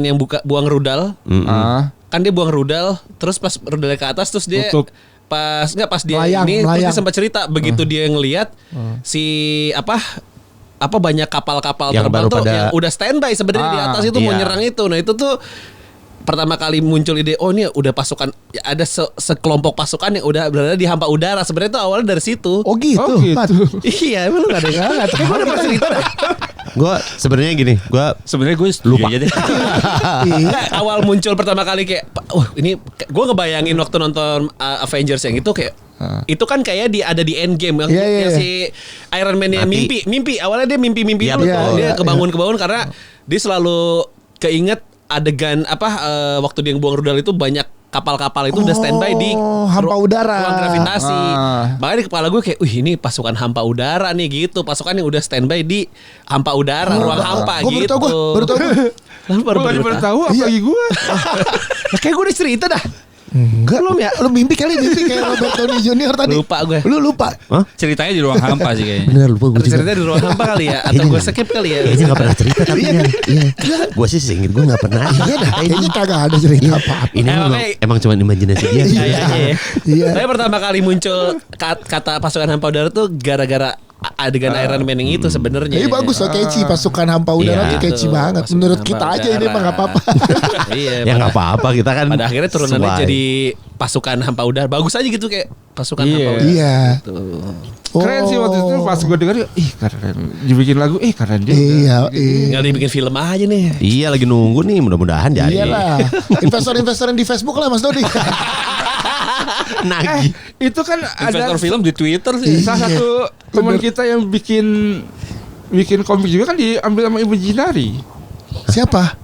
yang buang rudal? Kan dia buang rudal, terus pas rudalnya ke atas, terus dia Tutup. pas dia Melayang, ini, terus melayang. dia sempat cerita begitu dia ngelihat si apa banyak kapal-kapal Yang terbang baru tuh pada- yang udah standby sebenarnya di atas itu mau iya. nyerang itu. Nah itu tuh pertama kali muncul ide, oh ini udah pasukan, ya ada sekelompok pasukan yang udah berada di hampa udara. Sebenarnya itu awalnya dari situ. Oh gitu. Oh gitu. Pat. Iya, emang lu gak ada yang nggak? Tapi gue udah pernah cerita. Gua sebenarnya gini, gua Sebenarnya gue lupa aja deh. Nggak, awal muncul pertama kali kayak, wah ini gue ngebayangin waktu nonton Avengers yang itu kayak, itu kan kayak ada di Endgame yang, Iya, iya, yang iya. si Iron Man yang Mati. mimpi awalnya dia mimpi Iya, dulu betul. tuh. Dia Iya, kebangun karena dia selalu keinget adegan waktu dia buang rudal itu banyak kapal-kapal itu udah standby di hampa udara. ruang gravitasi. Makanya di kepala gue kayak, wih ini pasukan hampa udara nih gitu. Pasukan yang udah standby di hampa udara, ruang hampa Gua gitu. baru tahu gue. Lalu baru Baru tahu apa Iya. lagi gue. Nah, kayak gue udah cerita dah. Enggak. Belum ya? Lu mimpi kayak Robert Downey Jr. tadi. Lupa gue. Lu lupa. Ceritanya di ruang hampa sih kayaknya. Bener lupa gue juga. Cerita di ruang hampa kali ya? Atau gue skip kali ya? kayaknya nggak pernah cerita tapi Iya. iya. Gua sih seinget gua nggak pernah. Iya dah. Kayaknya kagak ada cerita apa-apa. Ini emang cuma imajinasi dia. Kayaknya ya. Iya. Tapi pertama kali muncul kata pasukan hampa udara tuh gara-gara adegan Iron Man yang itu sebenarnya. Ini bagus loh catchy pasukan hampa udara Iya. tuh catchy Gitu, banget. pasukan Menurut hampa kita aja ini udara. mah nggak apa-apa. Iya. Ya nggak apa-apa kita kan. Pada akhirnya turunannya sesuai. jadi pasukan hampa udara. Bagus aja gitu kayak pasukan Iya. hampa udara. Iya. Keren sih waktu itu pas gue denger, ih keren. Dibikin lagu, keren juga. Iya. Tinggal dibikin film aja nih. Iya lagi nunggu nih mudah-mudahan jadi. Iyalah. Investor-investor yang di Facebook lah Mas Dodi. Nagih. Itu kan Investor ada film di Twitter sih. salah satu teman kita yang bikin komik juga kan diambil sama Imaginary. Siapa?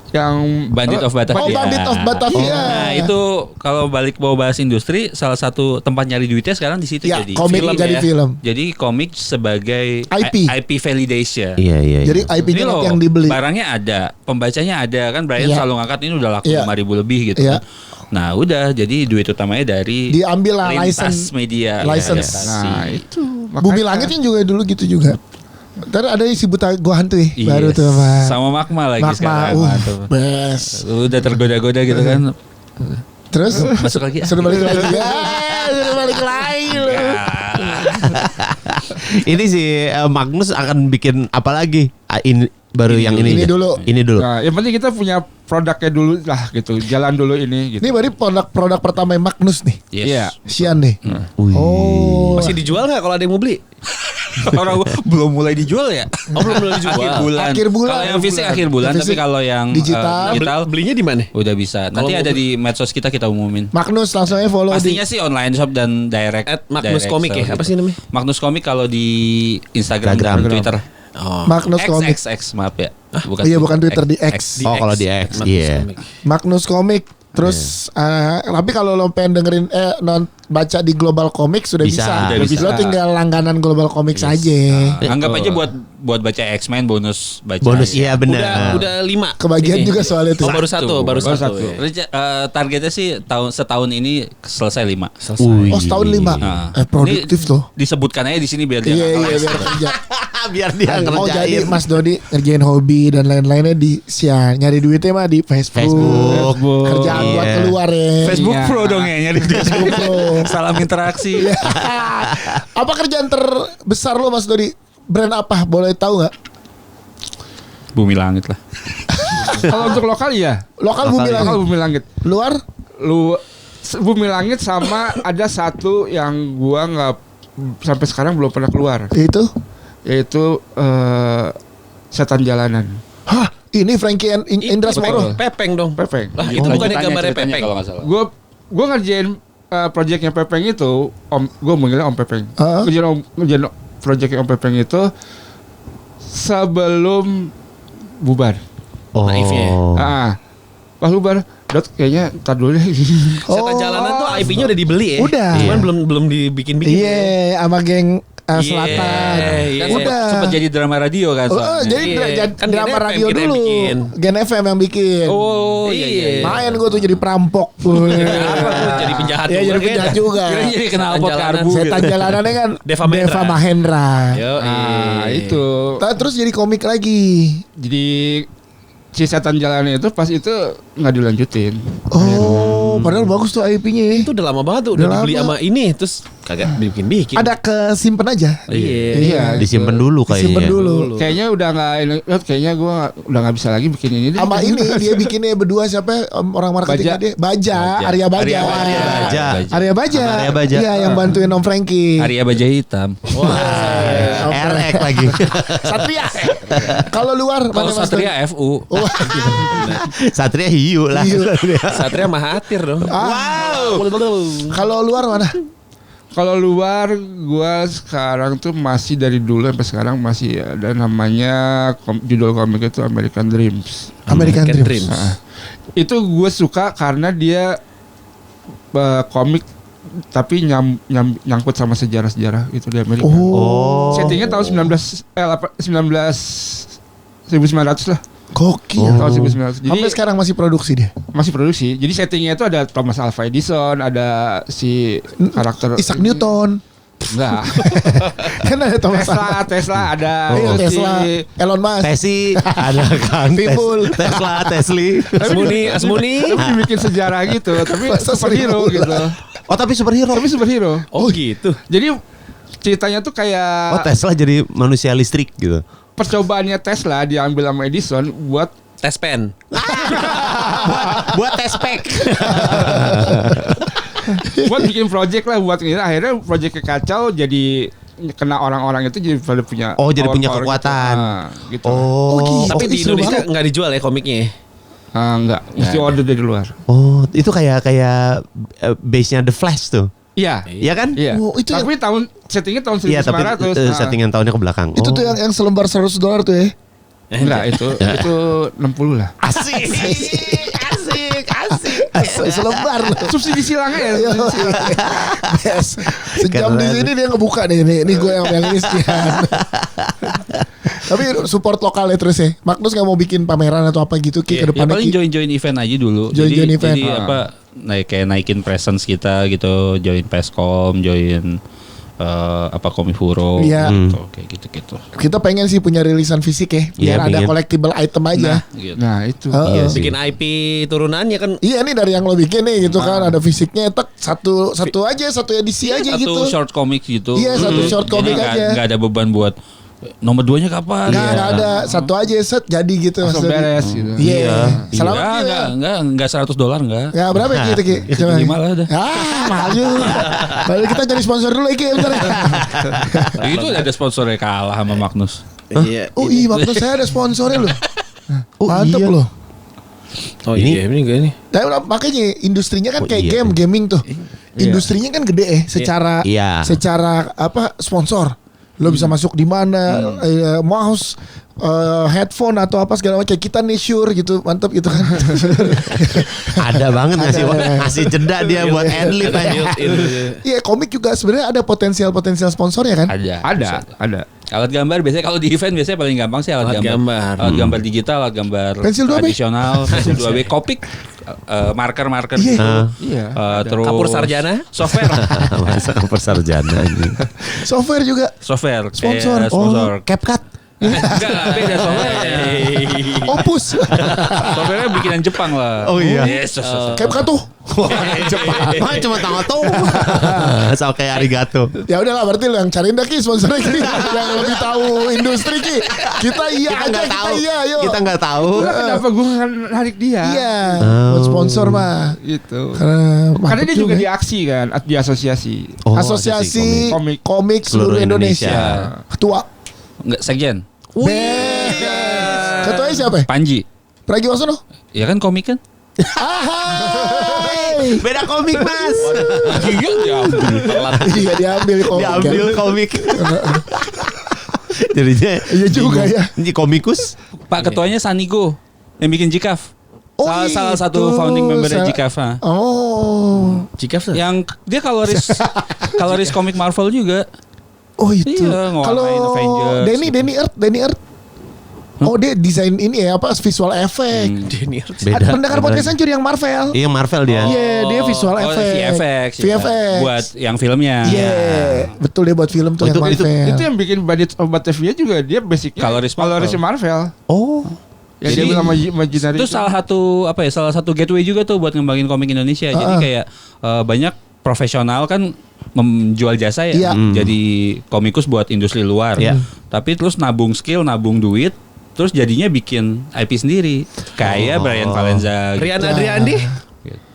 Yang Bandit of Batavia. Oh, Bandit of Batavia. Nah itu kalau balik bawa bahas industri, salah satu tempat nyari duitnya sekarang di situ Ya, jadi komik film jadi ya. film. Jadi komik sebagai IP. IP validation. Iya. Jadi IP-nya Ini loh, yang dibeli. barangnya ada, pembacanya ada kan. Brian Iya. selalu ngangkat ini udah laku Iya. 5.000 lebih gitu. Iya. Kan. Nah udah, jadi duit utamanya dari Diambil lah lintas license. media. License. adaptasi. nah itu Bumi Langit yang juga dulu gitu juga. Ntar ada si Buta Gua Hantu ya. Iya, Baru tuh sama sama Magma lagi Magma. sekarang. Mantap. Best. Udah tergoda-goda gitu kan. Terus Masuk lagi. sudah balik lagi. Sudah balik lagi lu. Ini si Magnus akan bikin apa lagi? Ini baru yang ini. Ini aja. dulu. Ini dulu. Nah, yang penting kita punya produknya dulu lah gitu. Jalan dulu ini gitu. Ini berarti produk pertama Magnus nih. Yes. Iya. Sian nih. Wih. Oh. Masih dijual nggak kalau ada yang mau beli? Orang belum mulai dijual ya? Oh, belum dijual. Akhir bulan. Kalau yang fisik akhir bulan, Yang tapi fisik kalau yang digital. digital Belinya di mana? udah bisa. Nanti Kalau ada mau- di medsos kita umumin. Magnus langsung aja follow Pastinya sih online shop dan direct. At Magnus direct Komik ya? sale Apa gitu. sih namanya? Magnus Komik kalau di Instagram, Instagram. dan Twitter. Oh. Magnus Komik. X maaf ya. Oh iya bukan Twitter di X. Oh, kalau di X, Magnus iya. Komik. Magnus Komik. Terus tapi kalau lo pengen dengerin baca di Global Comics sudah Bisa. bisa. Udah bisa. Lo tinggal langganan Global Comics aja. Anggap aja buat baca X-Men bonus baca. Bonus aja. iya benar. Udah 5. Kebagian juga soalnya tuh. Oh, baru satu. Targetnya sih setahun ini selesai 5. Wih. Oh setahun 5. Nah. Produktif Ini tuh. Disebutkan aja di sini biar dia Iya nggak iya kelas. biar kerja. Biar dia Oh jadi ngerjain. Mas Dodi ngerjain hobi dan lain-lainnya di nyari duitnya mah di Facebook. Kerjaan buat Iya. keluar ya. Facebook Iya. Pro dong ya nyari dia. Facebook Pro. Salam interaksi. Apa kerjaan terbesar lo Mas Dodi? Brand apa? Boleh tahu nggak? Bumi langit lah. Kalau untuk lokal ya. Lokal Bumi Lokal Langit. Bumi Langit. Luar? Bumi Langit sama ada satu yang gua nggak sampai sekarang belum pernah keluar, Itu? yaitu Setan Jalanan. Hah? Ini Frankie and Indra Smoro. Pepeng dong. Pepeng. Lah, itu bukan yang gambarnya ceritanya Pepeng. kalau nggak salah. Gua ngerjain proyeknya Pepeng itu, gue manggilnya Om Pepeng. Ngerjain proyeknya Om Pepeng itu sebelum bubar. Oh. Naifnya ya. Pas bubar, kayaknya ntar dulu deh. Setan Jalanan tuh IP-nya udah dibeli ya. Udah. Cuman belum dibikin-bikin. Iya, sama geng Selatan. Iya. Kan Udah. sempat jadi drama radio kan soalnya. Jadi Iya. Kan drama Gen FM radio kita yang dulu. bikin. Gen FM yang bikin. Oh Iya. iya. Main gue tuh jadi perampok. Apa tuh, jadi penjahat Iya juga jadi kan? penjahat juga. Kira jadi kenal Setan pot Jalanan. karbu. Setan jalanannya kan Deva Mahendra. Yo, Itu. Terus jadi komik lagi. Jadi si Setan Jalanan itu pas itu nggak dilanjutin. Oh, padahal bagus tuh IP-nya ya. Itu udah lama banget tuh, udah Udah dibeli lama. sama ini terus kagak bikin-bikin. Ada kesimpan aja. Iya. Disimpan dulu kayaknya. Disimpan dulu. Kayaknya udah nggak, kayaknya gue udah nggak bisa lagi bikin ini. deh. Sama ini dia bikinnya berdua siapa orang marketingnya Baja. dia? Baja, Arya Baja. Arya Baja. Arya Baja. Sama Arya Baja. Iya, yang bantuin Om Frankie. Arya Baja Hitam. RX lagi. Satria. Kalau luar Kalau mana Mas Satria Dodi? FU. Oh, Satria hiu lah. Hiu. Satria Mahathir dong. kalau luar mana? Kalau luar gue sekarang tuh masih dari dulu sampai sekarang masih ada namanya judul komik itu American Dreams. American Dreams. Itu gue suka karena dia komik tapi nyangkut sama sejarah-sejarah itu di Amerika. Oh, Settingnya tahun 1900 lah. gokil. Tahun 1900. Jadi Sampai sekarang masih produksi dia. masih produksi. Jadi settingnya itu ada Thomas Alva Edison, ada si karakter Isaac Newton. Enggak. Kan ada Thomas Alva. Tesla ada Iya, terus Tesla, si Elon Musk. Tesi ada kan. Timbul. Tesla, Tesli. Asmuni. tapi bikin sejarah gitu, tapi Masa superhero 1000 gitu. Oh tapi superhero. Tapi superhero. Oh gitu. Jadi ceritanya tuh Oh kayak Tesla jadi manusia listrik gitu. percobaannya Tesla diambil sama Edison buat Tes pen. Buat tes pack. buat bikin project lah buat ini. Akhirnya projectnya kacau, jadi kena orang-orang itu jadi pada punya Oh, jadi punya power-power kekuatan. gitu. Oh. Tapi di seru Indonesia banget. nggak dijual ya komiknya. Enggak, mesti order dari luar. Oh, itu kayak base-nya The Flash tuh. Iya. Iya kan? Iya. Oh, itu tapi settingnya tahun 1900. Iya, tapi settingan tahunnya ke belakang. Itu tuh yang selembar $100 tuh ya. Enggak, itu 60 lah. asik. Selembar loh. Subsidi silang ya. Yo, yes. Sejam di Keren. sini dia ngebuka nih, ini gue yang ini sekian. Tapi support lokalnya terus ya. Magnus nggak mau bikin pameran atau apa gitu Ki, ke Ya depannya paling Ki. join event aja dulu. Join event. Jadi apa kayak naikin presence kita gitu, join Peskom, join Komifuro Iya. gitu, kayak gitu-gitu. Kita pengen sih punya rilisan fisik ya, biar Iya, ada pengen. collectible item aja. Gitu. Nah itu. Heeh. Iya sih. Bikin IP turunannya kan. Iya nih dari yang lo bikin nih gitu kan, ada fisiknya tek satu edisi aja Satu gitu. short comic gitu. Iya, satu short comic Jadi aja. nggak ada beban buat nomor 2-nya kapan. Nggak ada, satu aja set jadi gitu. Langsung maksudnya. beres gitu. Iya. Selamat Enggak $100 enggak. Ya berapa gitu Ki? Coba. 5 lah dah. Mahal juga. Lalu kita cari sponsor dulu Ki bentar. Itu ada sponsornya kalah sama Magnus. Iya. Oh iya, Magnus saya ada sponsornya loh. Oh, Mantep iya. loh. Oh iya, ini gue nih. Tapi makanya industrinya kan Oh, kayak iya. gaming tuh. Industrinya kan gede secara Iya. secara apa sponsor. Lo bisa masuk di mana, mouse, headphone atau apa segala macam. Kayak kita nih Shure gitu, mantep gitu kan. Ada banget ngasih jeda dia buat adlib aja. Iya, komik juga sebenarnya ada potensial sponsornya kan. Ada. Alat gambar biasanya kalau di event biasanya paling gampang sih alat Alat gambar. gambar. Alat gambar digital, alat gambar Pensil 2B. tradisional, pensil 2B, kopik, marker Iya. gitu. Iya. Terus Kapur sarjana? software, Masa persarjana ini. Software juga. software, Sponsor. kayak sponsor. CapCut. Enggak, beda software. Opus. Software bikinan Jepang lah. Oh iya. Yes, Kayak tuh. Wah, cuma tanggal tuh. Sama kayak arigato. Ya udahlah berarti lo yang cariin dah Ki sponsornya Ki. Yang lebih tahu industri Ki. Kita iya Kita aja, nggak kita tahu. iya ayo. Kita nggak tahu. Kenapa gue narik dia? Iya, Oh. buat sponsor mah. Gitu. Karena Karena dia juga ya. di aksi kan, di asosiasi. Oh, Asosiasi komik. komik seluruh Seluruh Indonesia. Indonesia. Ketua. Enggak, sekjen. Ketuanya siapa? Panji. Pragiwaksono. Ya kan komik kan? Ahai. Beda komik, Mas. Iya diambil komik. Diambil kan. komik. Jadinya Iya juga ya. Ini komikus. Pak ketuanya Sanigo yang bikin Jikaf. Oh, salah itu. satu founding membernya Jikaf. Oh. Jika Yang dia kaloris komik Marvel juga. Oh itu. Iya, ngewalain Kalau Avengers. Danny Earth. Oh dia desain ini ya apa visual effect. Beda. Pendengar podcastan curi yang Marvel. Iya, Marvel dia. Iya, dia visual effect. VFX. ya. VFX. Buat yang filmnya. Iya, betul dia buat film tuh Oh, yang itu- Marvel. Itu yang bikin Bandit of Batavia juga dia basicnya Coloris Marvel. Oh. Yang dia Jadi, bilang Imaginary Itu salah satu gateway juga tuh buat ngembangin komik Indonesia. Jadi kayak banyak profesional kan menjual jasa ya. Iya. Jadi komikus buat industri luar. Iya. Tapi terus nabung skill, nabung duit, terus jadinya bikin IP sendiri. Kayak Brian Valenza gitu. Rian Adriandi.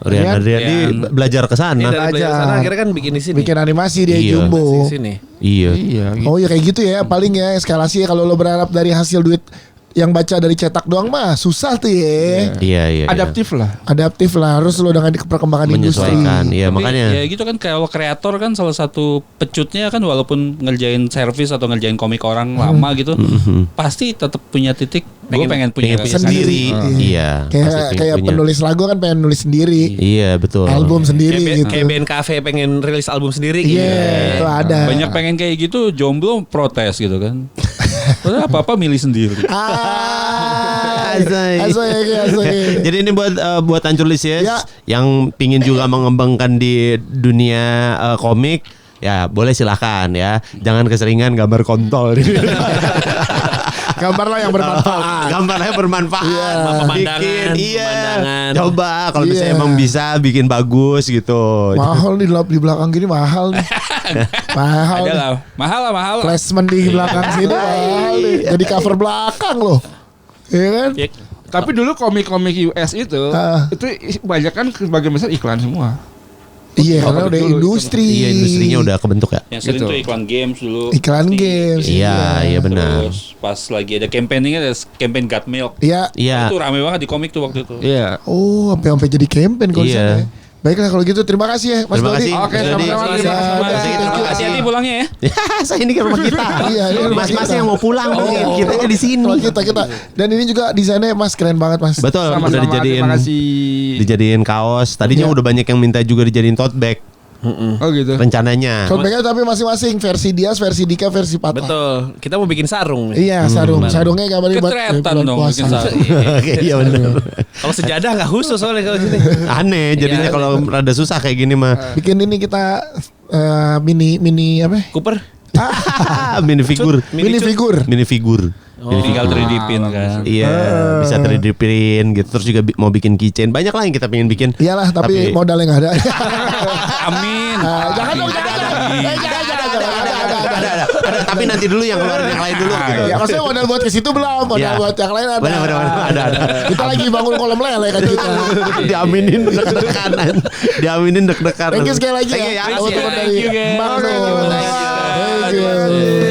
Rian Adriandi Rian. belajar ke sana. Dari belajar Belajar. sana akhirnya kan bikin di sini. Bikin animasi dia Iya. Jumbo. Di sini. Iya. Iya. Oh ya kayak gitu ya paling ya eskalasi ya kalau lo berharap dari hasil duit yang baca dari cetak doang mah susah tuh ya. Iya. Adaptif lah. Adaptif lah harus lo dengan perkembangan industri. Menyesuaikan. Iya, Tapi makanya. ya gitu kan kalau kreator kan salah satu pecutnya kan walaupun ngerjain service atau ngerjain komik orang lama gitu pasti tetap punya titik gue pengen punya pengen punya karya sendiri. Iya. pasti Kayak pengen kayak punya. penulis lagu kan pengen nulis sendiri. Iya, betul. Album sendiri gitu. Kayak band cafe pengen rilis album sendiri Iya, itu ada. banyak pengen kayak gitu jomblo protes gitu kan. Padahal apa-apa milih sendiri. Asai. Asai. Jadi ini buat Anculis ya, Ya. yang pingin juga mengembangkan di dunia komik, ya boleh silahkan ya. Jangan keseringan gambar kontol. Gambarlah yang bermanfaat. Gambarnya bermanfaat. Pemandangan, Bikin, iya. pemandangan. Coba kalau misalnya Iya. emang bisa bikin bagus gitu. Mahal nih di belakang gini mahal nih. Mahal. Ada nih. lah, mahal lah. Placement di belakang sini mahal nih. Jadi cover belakang loh. Iya kan? Tapi dulu komik-komik US itu banyak kan sebagian besar iklan semua. Iya karena udah Dulu, industri. Iya, industrinya udah kebentuk ya. Yang sering Gitu. tuh iklan games dulu. Iklan games. Iya benar. Terus pas lagi ada campaign ada campaign Got Milk. Iya. Iya. Itu rame banget di komik tuh waktu itu. Iya. Oh, sampai jadi campaign kalau Iya. sana. Baiklah kalau gitu terima kasih ya Mas Terima Dodi. kasih. Oke, Mas Dodi. sama-sama. Terima kasih. Terima kasih. Hati-hati pulangnya ya. Saya ini ke rumah kita. Iya, ini rumah Mas-mas kita. yang mau pulang, kita di sini. Kalau kita. Dan ini juga desainnya Mas keren banget Mas. Betul, udah Sama-sama. dijadiin Terima kasih. dijadiin kaos. Tadinya Iya. udah banyak yang minta juga dijadiin tote bag Oh gitu. rencananya. Tote bagnya tapi masing-masing versi Dias, versi Dika, versi Patah. Betul. Kita mau bikin sarung nih. Iya, sarungnya gambarnya buat Ketretan bulan dong puasa. bikin sarung. Iya benar. Kalau sejadah nggak khusus soalnya kalau sini. Aneh jadinya Iya, kalau rada susah kayak gini mah. Bikin ini kita mini apa? Cooper. Minifigur. Minifigur. Tinggal 3D print kan. Iya, bisa 3D print gitu. Terus juga mau bikin keychain. Banyak lah yang kita pengen bikin. Iyalah, tapi modal yang ada. Amin. Jangan dong, jangan. Ada, tapi nanti dulu yang keluarin yang lain dulu gitu. Ya maksudnya modal buat ke situ belum, modal buat yang lain ada. Benar, ada. Kita lagi bangun kolam lele kan kita. Diaminin deg-degan. Diaminin deg-degan. Thank you sekali lagi ya. Thank you, guys. Thank you.